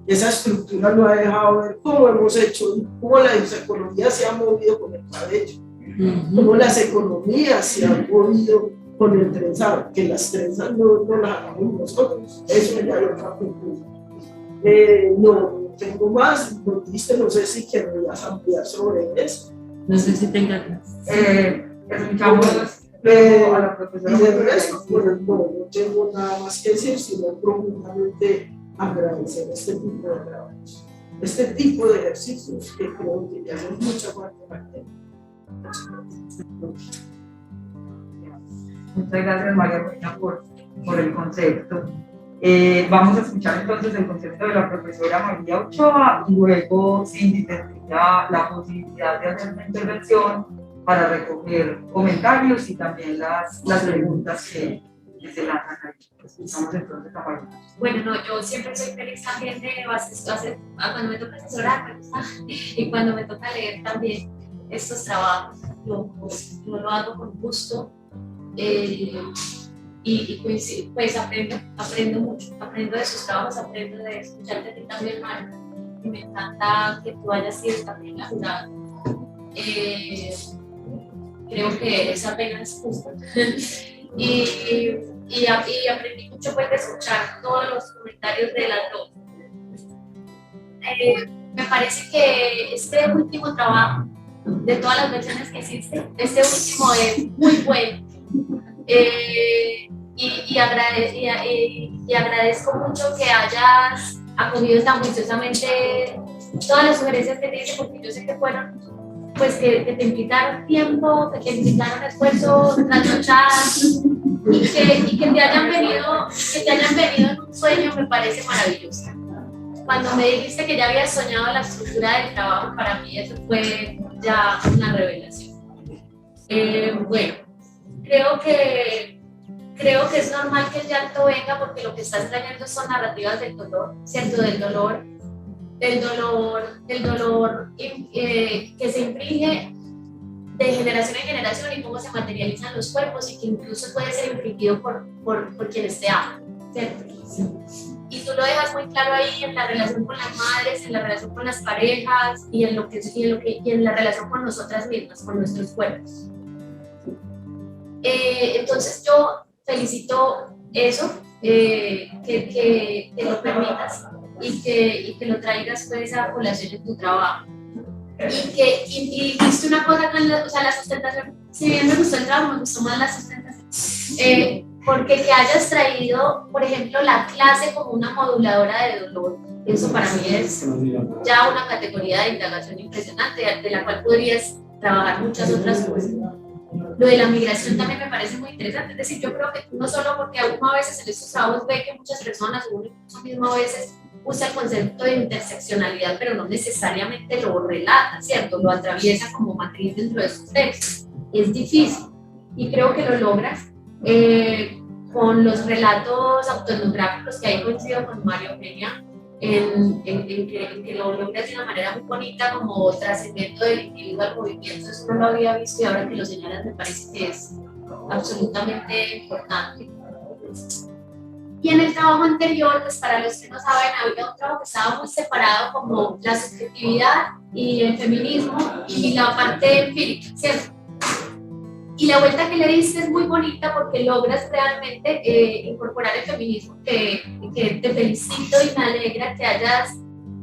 Esa estructura nos ha dejado ver cómo hemos hecho, cómo la economía se ha movido con el cabello, cómo las economías se han movido con el trenzado, que las trenzas no las hagamos nosotros, eso ya hay otra cultura. No tengo más, no sé si querrías ampliar sobre eso. No sé si tengas Escuchamos a la profesora. Y de resto, bueno, no tengo nada más que decir, sino profundamente agradecer este tipo de trabajos, este tipo de ejercicios que creo que ya hacen mucha parte de la Muchas gracias, María Reina, por el concepto. Vamos a escuchar entonces el concepto de la profesora María Ochoa y luego Cindy tendría la posibilidad de hacer una intervención para recoger comentarios y también las preguntas que se lanzan ahí. Escuchamos entonces a María. Bueno, no, yo siempre soy feliz también de cuando me toca asesorar, me gusta, y cuando me toca leer también estos trabajos, yo lo hago con gusto. Y pues aprendo mucho, aprendo de sus trabajos, aprendo de escucharte a ti también, Mario, y me encanta que tú hayas sido también la jurada. Creo que es apenas justo. y aprendí mucho pues, de escuchar todos los comentarios de las dos. Me parece que este último trabajo, de todas las versiones que existen, este último es muy bueno. Y agradezco mucho que hayas acogido tan juiciosamente todas las sugerencias que te hice, porque yo sé que fueron, pues que te implicaron tiempo, que te implicaron esfuerzo, trasnochadas, y que te hayan venido en un sueño, me parece maravilloso. Cuando me dijiste que ya habías soñado la estructura del trabajo, para mí eso fue ya una revelación. Bueno, creo que es normal que el llanto venga porque lo que estás trayendo son narrativas del dolor, ¿cierto? Del dolor que se inflige de generación en generación y cómo se materializan los cuerpos y que incluso puede ser infligido por quienes te aman, ¿cierto? Sí. Y tú lo dejas muy claro ahí en la relación con las madres, en la relación con las parejas y en la relación con nosotras mismas, con nuestros cuerpos. Entonces yo felicito eso, que lo permitas y que lo traigas pues a colación en tu trabajo. Y dijiste una cosa, o sea, la sustentación, si bien me gustó el trabajo, me gustó más la sustentación, porque que hayas traído, por ejemplo, la clase como una moduladora de dolor, eso para mí es ya una categoría de indagación impresionante, de la cual podrías trabajar muchas otras cosas. Lo de la migración también me parece muy interesante, es decir, yo creo que no solo porque uno a veces en estos trabajos ve que muchas personas, uno mismo a veces usa el concepto de interseccionalidad, pero no necesariamente lo relata, ¿cierto? Lo atraviesa como matriz dentro de sus textos. Es difícil y creo que lo logras con los relatos autoetnográficos que ahí coincido con María Eugenia, en que lo logras de una manera muy bonita, como trascendiendo del individuo al movimiento. Eso no lo había visto y ahora que lo señalas me parece que es absolutamente importante. Y en el trabajo anterior, pues para los que no saben, había un trabajo que estaba muy separado, como la subjetividad y el feminismo y la parte empírica, ¿cierto? Y la vuelta que le diste es muy bonita porque logras realmente incorporar el feminismo, que te felicito y me alegra que hayas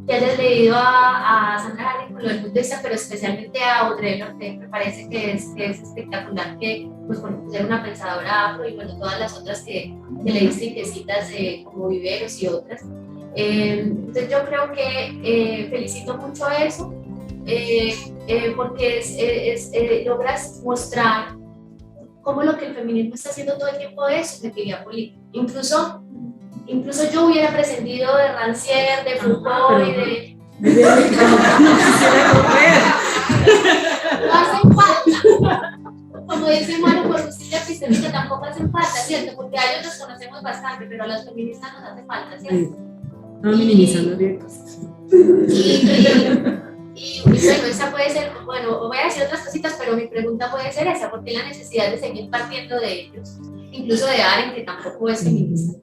que hayas leído a Sandra Halley con lo del budista, pero especialmente a Audre Lorde. Me parece que es espectacular que, pues, por ser una pensadora afro y bueno, todas las otras que leíste y que citas como Viveros y otras. Entonces yo creo que felicito mucho eso, porque logras mostrar cómo lo que el feminismo está haciendo todo el tiempo es subjetividad política. Incluso yo hubiera prescindido de Rancière, de Foucault y de... No hacen falta. Como dice Manu, por justicia epistémica tampoco hacen falta, ¿cierto? Porque a ellos los conocemos bastante, pero a las feministas nos hace falta, ¿cierto? No minimizando riesgos. Y bueno, esa puede ser, bueno, voy a decir otras cositas, pero mi pregunta puede ser esa, ¿por qué la necesidad de seguir partiendo de ellos? Incluso de Arendt, que tampoco es feminista.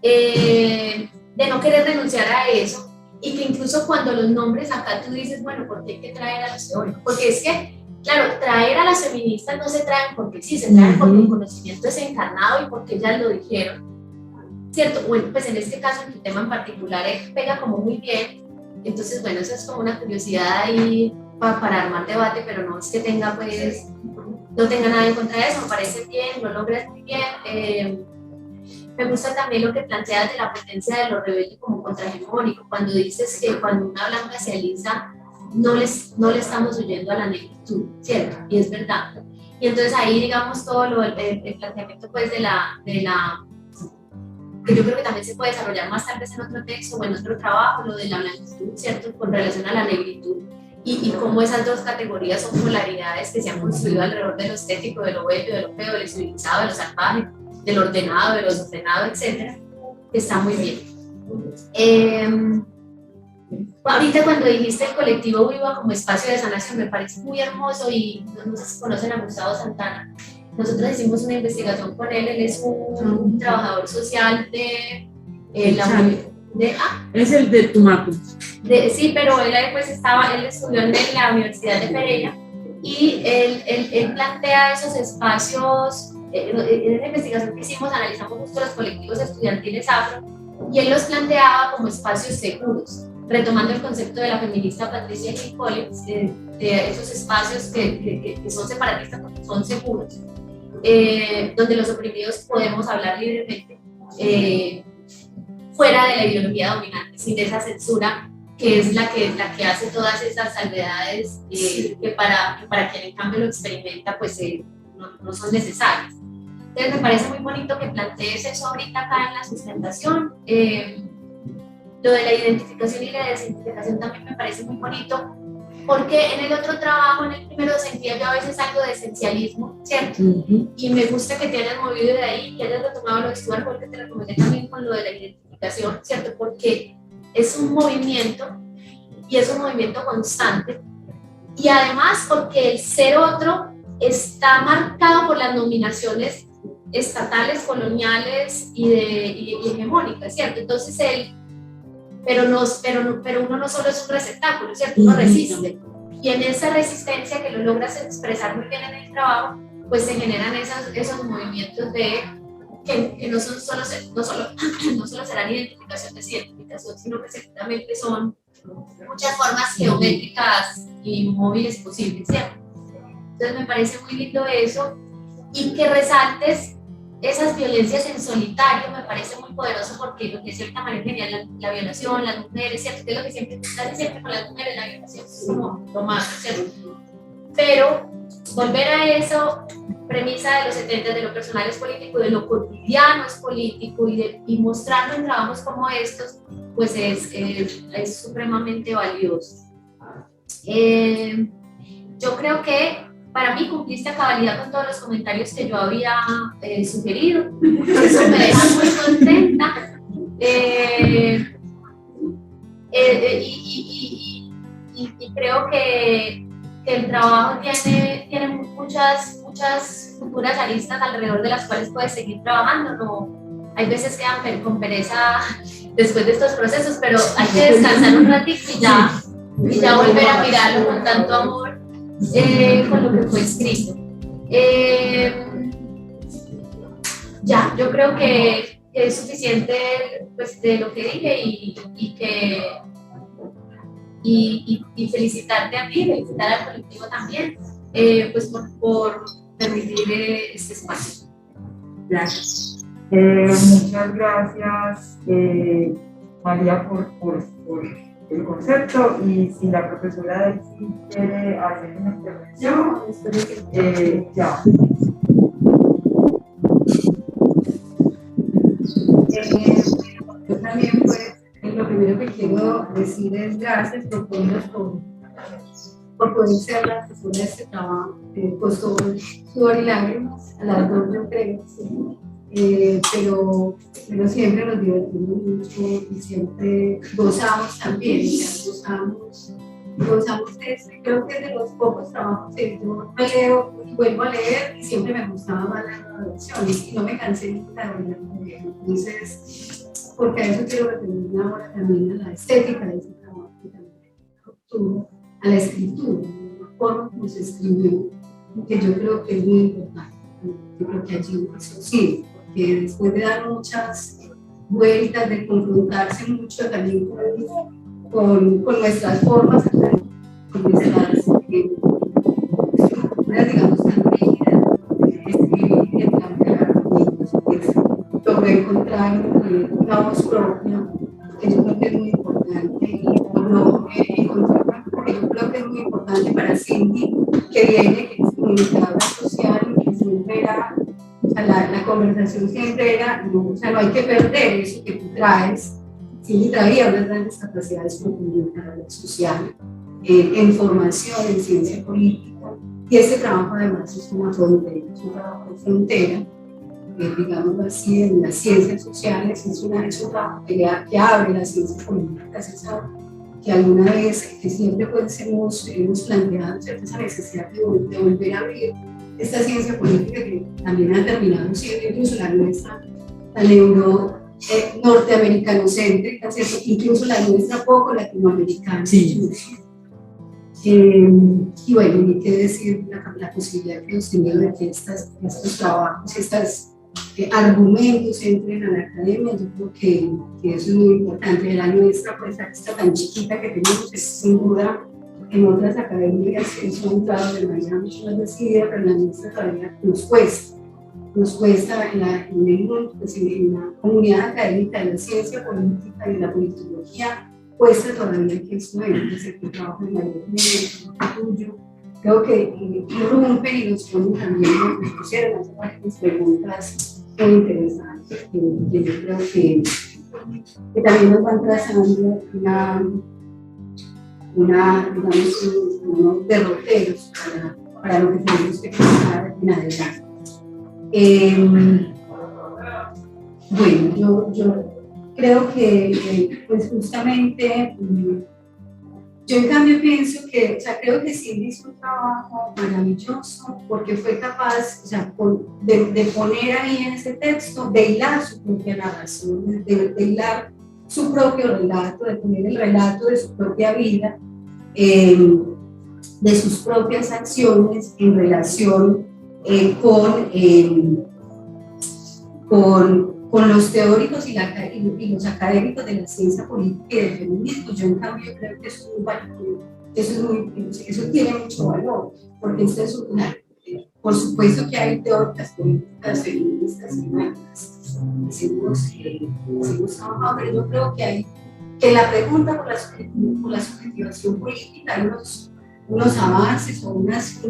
De no querer renunciar a eso, y que incluso cuando los nombres acá tú dices, bueno, ¿por qué hay que traer a los teóricos? Porque es que, claro, traer a las feministas no se traen porque sí, se traen porque el conocimiento es encarnado y porque ellas lo dijeron, ¿cierto? Bueno, pues en este caso, en el tema en particular, pega como muy bien. Entonces, bueno, eso es como una curiosidad ahí para armar debate, pero no es que tenga, pues, no tenga nada en contra de eso, me parece bien, lo logras muy bien. Me gusta también lo que planteas de la potencia de lo rebelde como contrahegemónico, cuando dices que cuando una blanca se alisa, no le estamos huyendo a la negritud, ¿cierto? Y es verdad. Y entonces ahí, digamos, todo el planteamiento, pues, de la que yo creo que también se puede desarrollar más tal vez en otro texto o en otro trabajo, lo de la blanquitud, ¿cierto? Con relación a la negritud y cómo esas dos categorías son polaridades que se han construido alrededor de lo estético, de lo bello, de lo feo, de lo civilizado, de lo salvaje, del ordenado, de lo desordenado, etcétera, que está muy bien. Ahorita cuando dijiste el colectivo Viva como espacio de sanación, me parece muy hermoso y no sé si conocen a Gustavo Santana. Nosotros hicimos una investigación con él es un trabajador social de la es el de Tumaco. Sí, pero él estudió en la Universidad de Pereira y él plantea esos espacios. En la investigación que hicimos analizamos justo los colectivos estudiantiles afro y él los planteaba como espacios seguros, retomando el concepto de la feminista Patricia Hill Collins, de esos espacios que son separatistas porque son seguros, donde los oprimidos podemos hablar libremente, fuera de la ideología dominante, sin esa censura que es la que hace todas esas salvedades que para quien en cambio lo experimenta pues no son necesarias. Entonces me parece muy bonito que plantees eso ahorita acá en la sustentación. Lo de la identificación y la desidentificación también me parece muy bonito, porque en el otro trabajo, en el primero, sentía yo a veces algo de esencialismo, ¿cierto? Y me gusta que te hayas movido de ahí, que hayas retomado lo de Stuart Hall, que te recomendé también con lo de la identificación, ¿cierto? Porque es un movimiento y es un movimiento constante, y además porque el ser otro está marcado por las nominaciones estatales, coloniales y hegemónicas, ¿cierto? Entonces pero uno no solo es un receptáculo, ¿cierto? Uno resiste, y en esa resistencia que lo logras expresar muy bien en el trabajo, pues se generan esos movimientos que no solo serán identificación, sino que seguramente son muchas formas geométricas y móviles posibles, ¿cierto? Entonces me parece muy lindo eso, y que resaltes esas violencias en solitario me parece muy poderoso, porque lo que de cierta manera genera la violación, las mujeres, ¿cierto? Que es lo que siempre está siempre con las mujeres, la violación es como lo más, ¿cierto? Pero volver a eso, premisa de los 70, de lo personal es político, de lo cotidiano es político, y mostrarlo en trabajos como estos, pues es supremamente valioso. Yo creo que para mí cumpliste a cabalidad con todos los comentarios que yo había sugerido. Eso me deja muy contenta. Y creo que el trabajo tiene muchas futuras aristas alrededor de las cuales puedes seguir trabajando. No, hay veces quedan con pereza después de estos procesos, pero hay que descansar un ratito y ya volver a mirarlo con tanto amor. Con lo que fue escrito. Yo creo que es suficiente, pues, de lo que dije, y que y felicitarte a ti, felicitar al colectivo también, pues por permitir este espacio. Gracias. Muchas gracias, María, por el concepto, y si la profesora Delcy quiere hacer una intervención, ya. Yo también, pues, lo primero que quiero decir es gracias por poder ser la asesora de este trabajo. Costó sudor y lágrimas, a las dos yo creo, ¿sí? Pero siempre nos divertimos mucho y siempre gozamos también, gozamos de esto. Creo que es de los pocos trabajos que yo me leo y vuelvo a leer y siempre me gustaba más la nueva versión y no me cansé nunca de leer. Entonces, porque a eso quiero referirme ahora también a la estética de ese trabajo, a la escritura, a la forma como se escribió, que yo creo que es muy importante. Yo creo que allí eso sí, porque después de dar muchas vueltas, de confrontarse mucho también con nuestras formas, con nuestras estructuras, digamos, tan rígidas, de escribir y de plantear argumentos, pues logré encontrar una voz propia, que yo creo que es muy importante, y logró encontrar, porque yo creo que es muy importante para Cindy, que viene, que es comunicadora social, que siempre era, o sea, la conversación siempre era, no, o sea, no hay que perder eso que tú traes. Cindy traía unas grandes capacidades como comunicadora social, en formación, en ciencia política, y este trabajo además es una frontera, es un trabajo de frontera, digamos así, en las ciencias sociales, es un trabajo que abre la ciencia política, es algo que alguna vez, que siempre pues hemos planteado esa necesidad de volver a abrir esta ciencia política que también ha terminado siendo incluso la nuestra, la norteamericanocéntrica, ¿cierto? Incluso la nuestra poco latinoamericana. Sí. Y bueno, ni qué decir la posibilidad que hemos tenido de que estos trabajos, estos argumentos entren a la academia. Yo creo que eso es muy importante. La nuestra, pues esta tan chiquita que tenemos, es sin duda en otras academias que son entradas de manera mucho más decidida, pero la nuestra todavía nos cuesta en el mundo, pues en la comunidad académica de la ciencia política y de la politología, cuesta todavía que eso es el trabajo de María tuyo. Creo que irrumpen y nos ponen también, nos pusieron hacer varias preguntas muy interesantes, que yo creo que también nos van trazando digamos, unos derroteros para lo que tenemos que pensar en adelante. Bueno, yo creo que pues justamente yo en cambio pienso que, o sea, creo que Cindy hizo un trabajo maravilloso porque fue capaz, o sea, de poner ahí en ese texto, de hilar su propia narración, de hilar su propio relato, de poner el relato de su propia vida, de sus propias acciones en relación con los teóricos y los académicos de la ciencia política y del feminismo. Yo en cambio creo que eso tiene mucho valor, porque esto es por supuesto que hay teóricas políticas feministas y humanas, hemos trabajado, pero yo creo que la pregunta por la subjetivación política hay unos avances o unos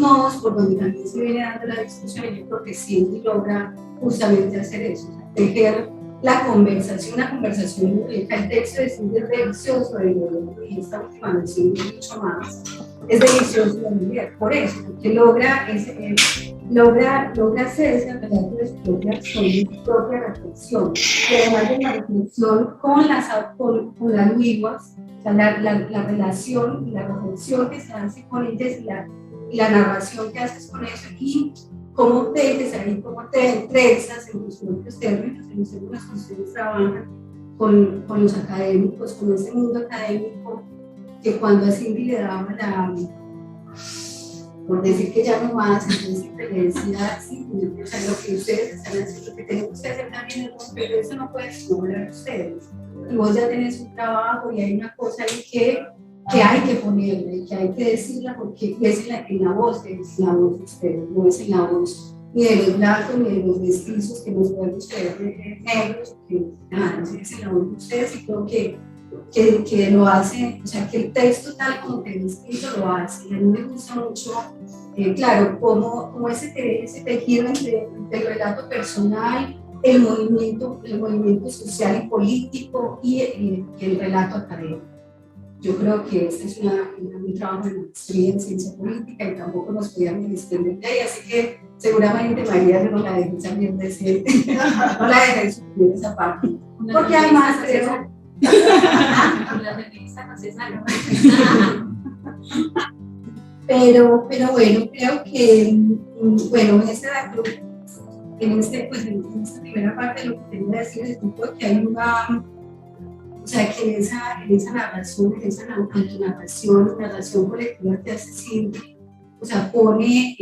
nodos por donde también se viene dando la discusión, y yo creo que Cindy logra justamente hacer eso, o sea, tejer la conversación, una conversación muy rica. El texto de Cindy es delicioso de leer, y esta última versión mucho más, es delicioso de leer, por eso, porque logra hacer ese relato de su propia acción, de su propia reflexión, y además de la reflexión con las liguas, o sea, la relación y la reflexión que se hace con ellas y la narración que haces con eso, y cómo te entrezas en tus propios términos, en los términos que ustedes trabajan con los académicos, con ese mundo académico que cuando a Cindy le daba por decir que ya no más, entonces siempre le decía, sí, o sea, lo que ustedes están haciendo, lo que tenemos que hacer también es romper, pero eso no puede sobrar a ustedes. Y vos ya tenés un trabajo y hay una cosa ahí que hay que ponerla y que hay que decirla porque es en la voz, es en la voz de ustedes, no es en la voz ni de los blancos ni de los mestizos que nos pueden ustedes negros, que nada, es en la voz de ustedes y creo que lo hace, o sea, que el texto tal como te he escrito lo hace. Y a mí me gusta mucho, claro, como ese tejido entre el relato personal, el movimiento social y político y el relato académico. Yo creo que este es un trabajo de maestría en ciencia política y tampoco nos podíamos desprender de ahí, así que seguramente María no la dejé salir de ese, no la dejé suprimir esa parte. Porque además creo... pero bueno, creo que bueno, en esta primera parte lo que quería decir es que hay una, o sea, que en esa narración, en esa narración colectiva que hace Cindy, o sea, pone,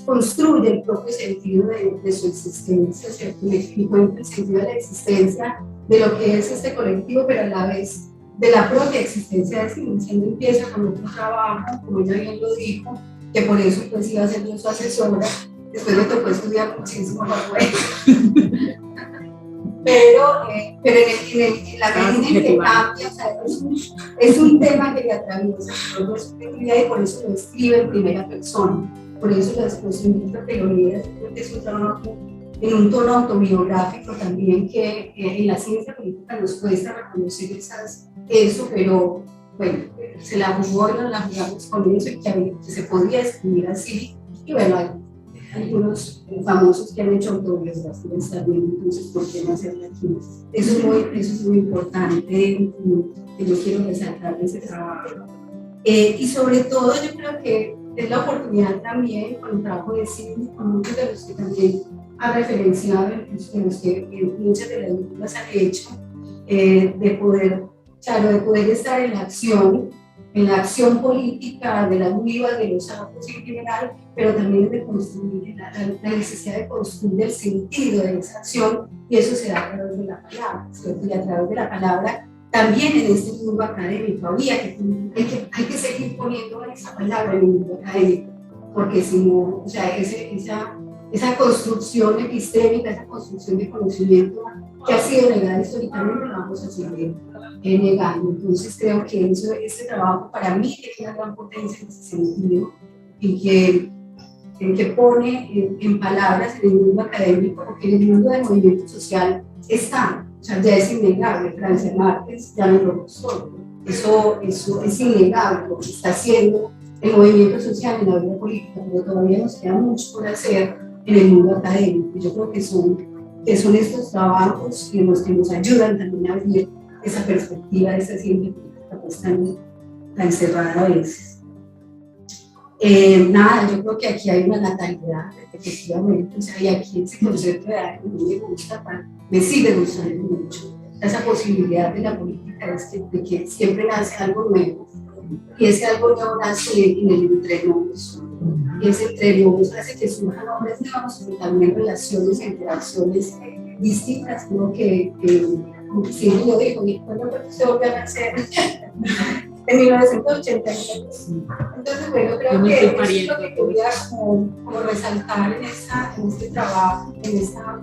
construye el propio sentido de su existencia, ¿cierto? Encuentra el sentido de la existencia de lo que es este colectivo, pero a la vez de la propia existencia de Cindy. Cindy empieza con otro trabajo, como ella bien lo dijo, que por eso pues iba a ser yo su asesora, después me tocó estudiar muchísimo para poder. Pero en la medida en que cambia, o sea, es un tema que le atraviesa toda su creatividad y por eso lo escribe en primera persona. Por eso los invito a que lo lean, porque es un trabajo en un tono autobiográfico también que en la ciencia política nos cuesta reconocer eso, pero bueno, se la jugó y nos la jugamos con eso y que se podía escribir así. Y bueno, hay algunos famosos que han hecho autobiografías también, entonces ¿por qué no hacerlo aquí? Eso es muy importante que yo quiero resaltar de ese trabajo. Y sobre todo yo creo que es la oportunidad también con el trabajo de Cindy, con muchos de los que también ha referenciado, en los que muchas de las lecturas han hecho, de poder estar en la acción política de las vivas, de los actos en general, pero también de construir la necesidad de construir el sentido de esa acción, y eso se da a través de la palabra, ¿cierto? Y a través de la palabra también en este mundo académico hay que seguir poniendo esa palabra en el mundo académico, porque si no, o sea, esa construcción epistémica, esa construcción de conocimiento que ha sido negada históricamente, la vamos a seguir negando. Entonces creo que este trabajo para mí es una gran potencia en ese sentido, en que pone en palabras en el mundo académico, porque en el mundo del movimiento social está, o sea, ya es innegable. Francia Márquez ya nos lo mostró. Eso es innegable lo que está haciendo el movimiento social en la vida política, pero todavía nos queda mucho por hacer en el mundo académico. Yo creo que son estos trabajos en los que nos ayudan también a ver esa perspectiva de esa ciencia política pues tan cerrada a veces. Nada, yo creo que aquí hay una natalidad, efectivamente, o sea, y aquí ese concepto de arte me gusta, me sigue gustando mucho. Esa posibilidad de la política es de que siempre nace algo nuevo, y ese algo nuevo nace en el entrenos, y ese entrenos hace que surjan nombres nuevos, pero también relaciones e interacciones distintas, creo que sí, lo digo, y cuando se volvió a nacer en 1983. Entonces, bueno, creo que eso es lo que quería como resaltar en este trabajo, en esta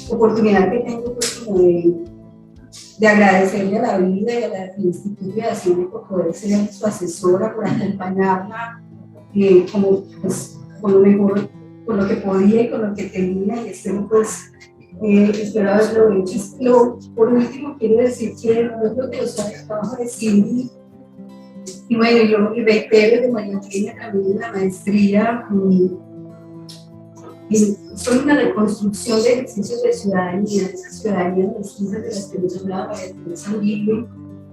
oportunidad que tengo pues, como de agradecerle a la vida y al Instituto de Hacienda por poder ser su asesora, por acompañarla como, pues, con lo mejor, con lo que podía y con lo que tenía, y espero pues espero haberlo hecho. Por último quiero decir que yo creo que el trabajo de Cindy y bueno, y reitero de María Eugenia también en la maestría, son una reconstrucción de ejercicios de ciudadanía, de esas ciudadanías distintas de las que nos hablaba María Teresa Uribe,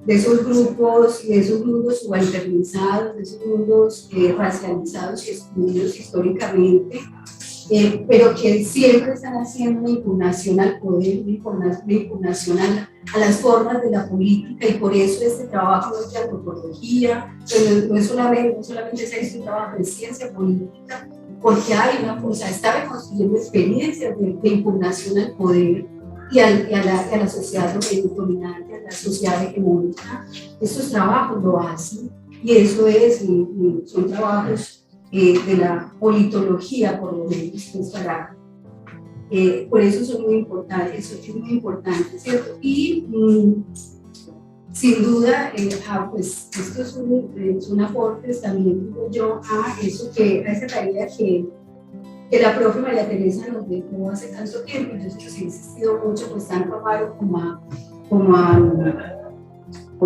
de esos grupos y de esos mundos subalternizados, de esos mundos racializados y excluidos históricamente, pero que siempre están haciendo una impugnación al poder, una impugnación a las formas de la política, y por eso este trabajo no es de antropología, pero no solamente es un trabajo de ciencia política, porque hay una cosa, está reconstruyendo experiencias de impugnación al poder y a la sociedad dominante, a la sociedad hegemónica. Estos trabajos lo hacen, y eso son trabajos de la politología, por lo menos, pues por eso son muy importantes, eso es muy importante, ¿cierto? Y sin duda, pues esto es un aporte también, digo yo, a esa tarea que la profe María Teresa nos dejó hace tanto tiempo. Yo sé que he insistido mucho, pues tanto a Maro como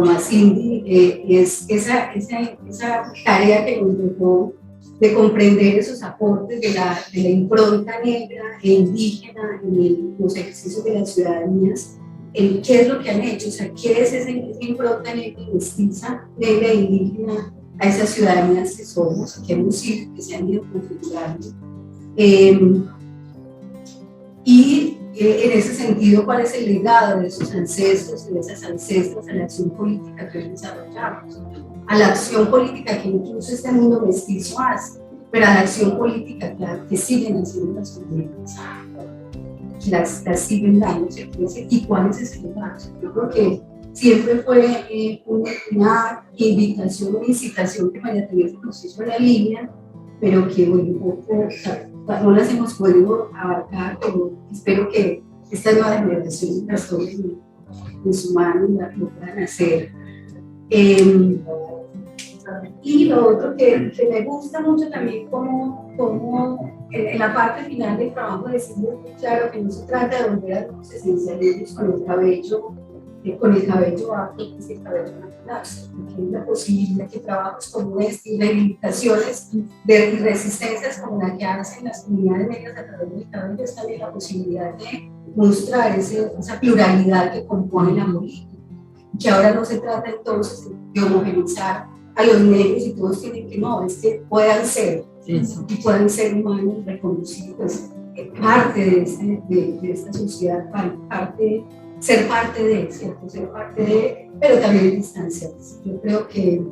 a Cindy, es esa tarea que nos dejó de comprender esos aportes de la impronta negra e indígena en los ejercicios de las ciudadanías, qué es lo que han hecho, o sea, qué es esa impronta negra y mestiza, negra e indígena a esas ciudadanías que somos, que hemos sido, que se han ido configurando. Y en ese sentido, ¿cuál es el legado de esos ancestros y de esas ancestras a la acción política que hoy desarrollamos? A la acción política que incluso este mundo mestizo hace, pero a la acción política que siguen haciendo las comunidades, las siguen dando, ¿y cuál es ese legado? Yo creo que siempre fue una invitación, una incitación que María Teresa nos hizo en la línea, pero que bueno, no las hemos podido abarcar, pero espero que esta nueva generación las tomen en su mano y lo puedan hacer. Y lo otro que me gusta mucho también, como en la parte final del trabajo decimos muy claro que no se trata de volver a los esencialismos con el cabello afro, que es el cabello natural, porque es la posibilidad que trabajos como este y reivindicaciones de resistencias como la que hacen las comunidades negras a través del cabello, es también la posibilidad de mostrar esa pluralidad que compone la política, que ahora no se trata entonces de homogenizar a los negros y todos tienen que no, es que puedan ser, y puedan ser humanos reconocidos, parte de esta sociedad, ser parte de, ¿cierto? Ser parte de, pero también distanciarse. Yo creo que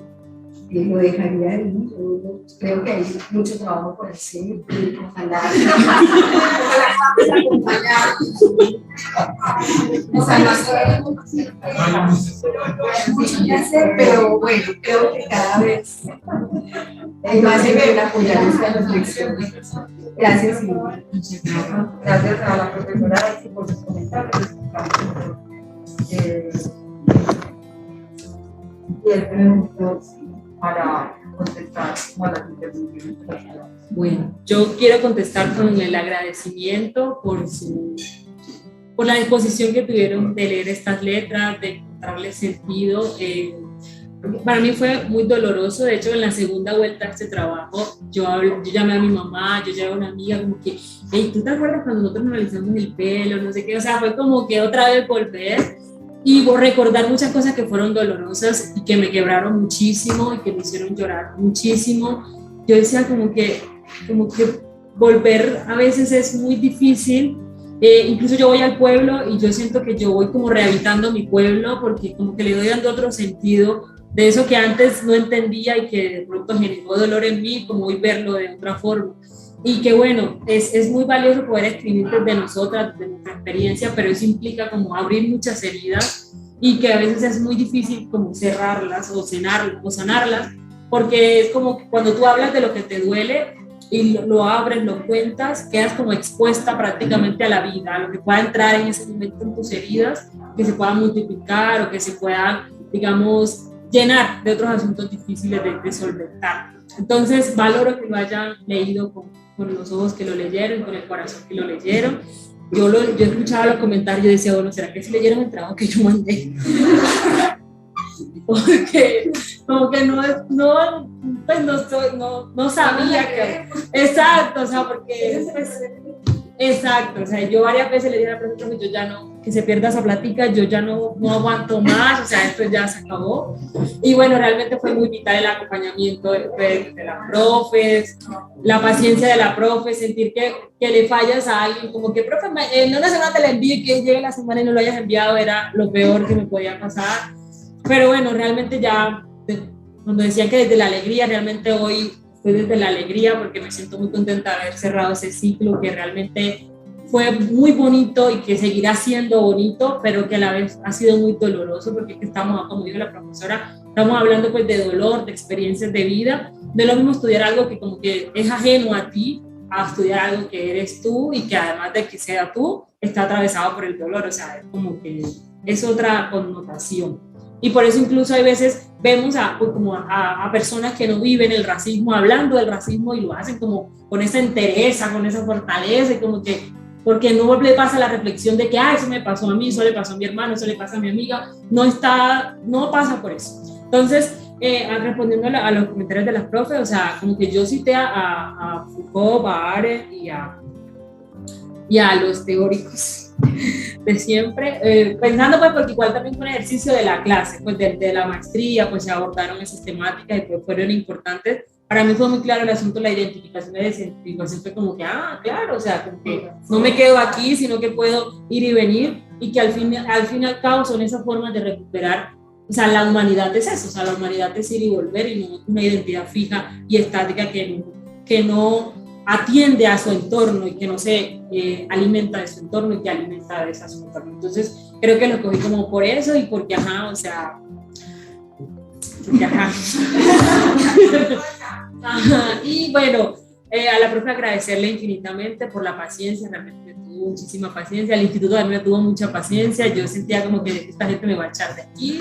lo dejaría ahí. Yo creo que hay mucho trabajo por hacer. Ojalá vamos a acompañar. O sea, no sé, mucho que hacer, pero bueno, creo que cada vez hay más de ver apoyar nuestras reflexiones. Gracias, Silvia. Gracias a la profesora Daisy por sus comentarios. Y el preguntas para contestar a las intervenciones. Bueno, yo quiero contestar con el agradecimiento por la disposición que tuvieron de leer estas letras, de encontrarle sentido. Para mí fue muy doloroso. De hecho, en la segunda vuelta de este trabajo, yo llamé a mi mamá, yo llamé a una amiga, como que, hey, ¿tú te acuerdas cuando nosotros analizamos el pelo? No sé qué, o sea, fue como que otra vez volver y recordar muchas cosas que fueron dolorosas y que me quebraron muchísimo y que me hicieron llorar muchísimo. Yo decía como que volver a veces es muy difícil. Incluso yo voy al pueblo y yo siento que yo voy como rehabilitando mi pueblo, porque como que le doy dando otro sentido de eso que antes no entendía y que de pronto generó dolor en mí, como hoy verlo de otra forma. Y que bueno, es muy valioso poder escribir desde nosotras, desde nuestra experiencia, pero eso implica como abrir muchas heridas y que a veces es muy difícil como cerrarlas o sanarlas, porque es como que cuando tú hablas de lo que te duele y lo abres, lo cuentas, quedas como expuesta prácticamente a la vida, a lo que pueda entrar en ese momento en tus heridas, que se puedan multiplicar o que se puedan, digamos, llenar de otros asuntos difíciles de solventar. Entonces, valoro que lo hayan leído con los ojos que lo leyeron, con el corazón que lo leyeron. Yo escuchaba los comentarios y decía, bueno, ¿será que sí leyeron el trabajo que yo mandé? Porque como que no sabía que... Exacto, o sea, porque Exacto, o sea, yo varias veces le dije a la profesora que yo ya no, que se pierda esa plática, yo ya no aguanto más, o sea, esto ya se acabó. Y bueno, realmente fue muy vital el acompañamiento de las profes, la paciencia de la profe, sentir que le fallas a alguien, como que, profe, en una semana te la envío y que llegue la semana y no lo hayas enviado, era lo peor que me podía pasar. Pero bueno, realmente ya, cuando decían que desde la alegría, realmente hoy estoy desde la alegría porque me siento muy contenta de haber cerrado ese ciclo que realmente fue muy bonito y que seguirá siendo bonito, pero que a la vez ha sido muy doloroso porque estamos, como dijo la profesora, estamos hablando pues de dolor, de experiencias de vida, de lo mismo estudiar algo que como que es ajeno a ti, a estudiar algo que eres tú y que además de que sea tú, está atravesado por el dolor, o sea, es como que es otra connotación. Y por eso incluso hay veces vemos a personas que no viven el racismo hablando del racismo y lo hacen como con esa entereza, con esa fortaleza y como que porque no le pasa la reflexión de que eso me pasó a mí, eso le pasó a mi hermano, eso le pasa a mi amiga, no pasa por eso. Entonces, respondiendo a los comentarios de las profes, o sea, como que yo cité a Foucault, a Arendt y a los teóricos de siempre, pensando pues porque igual también fue un ejercicio de la clase, pues de la maestría, pues se abordaron esas temáticas y pues fueron importantes. Para mí fue muy claro el asunto de la identificación de desidentificación, fue como que, claro, o sea, como que no me quedo aquí, sino que puedo ir y venir y que al fin y al cabo son esas formas de recuperar, o sea, la humanidad es eso, o sea, la humanidad es ir y volver y no una identidad fija y estática que no atiende a su entorno y que no se alimenta de su entorno y que alimenta de esa su entorno. Entonces, creo que lo cogí como por eso y porque, o sea, porque, Y bueno, a la profe agradecerle infinitamente por la paciencia, realmente tuvo muchísima paciencia, el instituto también tuvo mucha paciencia, yo sentía como que esta gente me va a echar de aquí,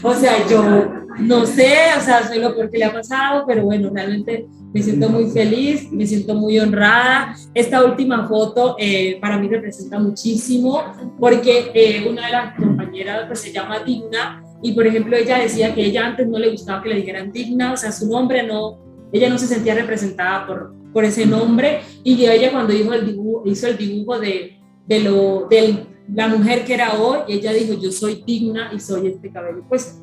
o sea, yo no sé, o sea, soy lo peor que le ha pasado, pero bueno, realmente me siento muy feliz, me siento muy honrada. Esta última foto para mí representa muchísimo porque una de las compañeras pues, se llama Digna y por ejemplo ella decía que ella antes no le gustaba que le dijeran Digna, o sea, su nombre ella no se sentía representada por ese nombre y ella cuando hizo el dibujo de la mujer que era hoy, ella dijo yo soy digna y soy este cabello, pues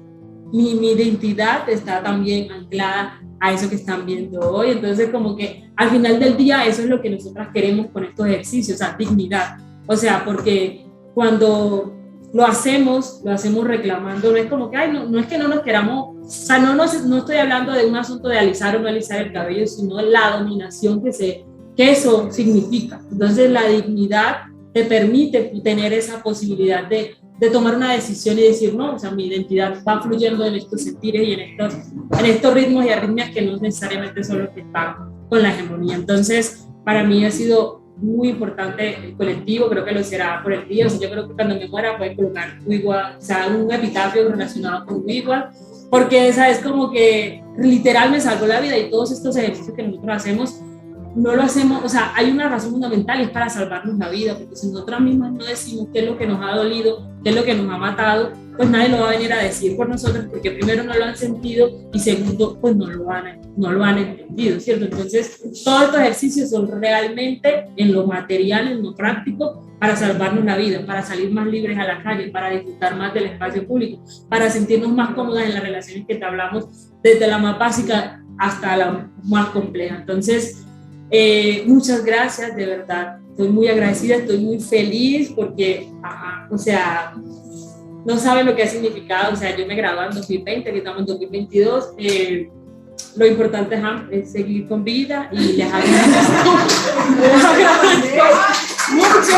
mi identidad está también anclada a eso que están viendo hoy, entonces como que al final del día eso es lo que nosotras queremos con estos ejercicios, o sea, dignidad, o sea, porque cuando lo hacemos reclamando, no es como que, no es que no nos queramos, o sea, no estoy hablando de un asunto de alisar o no alisar el cabello, sino la dominación que eso significa. Entonces la dignidad te permite tener esa posibilidad de tomar una decisión y decir, no, o sea, mi identidad va fluyendo en estos sentires y en estos ritmos y arritmias que no necesariamente son los que están con la hegemonía. Entonces, para mí ha sido muy importante el colectivo, creo que lo será por el día, o sea, yo creo que cuando me muera pueden colocar Wigwa, o sea, un epitafio relacionado con Wigwa, porque esa es como que literal me salvó la vida y todos estos ejercicios que nosotros hacemos, no lo hacemos, o sea, hay una razón fundamental y es para salvarnos la vida, porque si nosotras mismas no decimos qué es lo que nos ha dolido, qué es lo que nos ha matado, pues nadie lo va a venir a decir por nosotros, porque primero no lo han sentido y segundo, pues no lo han entendido, ¿cierto? Entonces, todos estos ejercicios son realmente en lo material, en lo práctico, para salvarnos la vida, para salir más libres a la calle, para disfrutar más del espacio público, para sentirnos más cómodas en las relaciones que te hablamos, desde la más básica hasta la más compleja. Entonces, muchas gracias, de verdad, estoy muy agradecida, estoy muy feliz porque, o sea, no saben lo que ha significado, o sea, yo me gradué en 2020, que estamos en 2022, lo importante es seguir con vida y les agradezco mucho.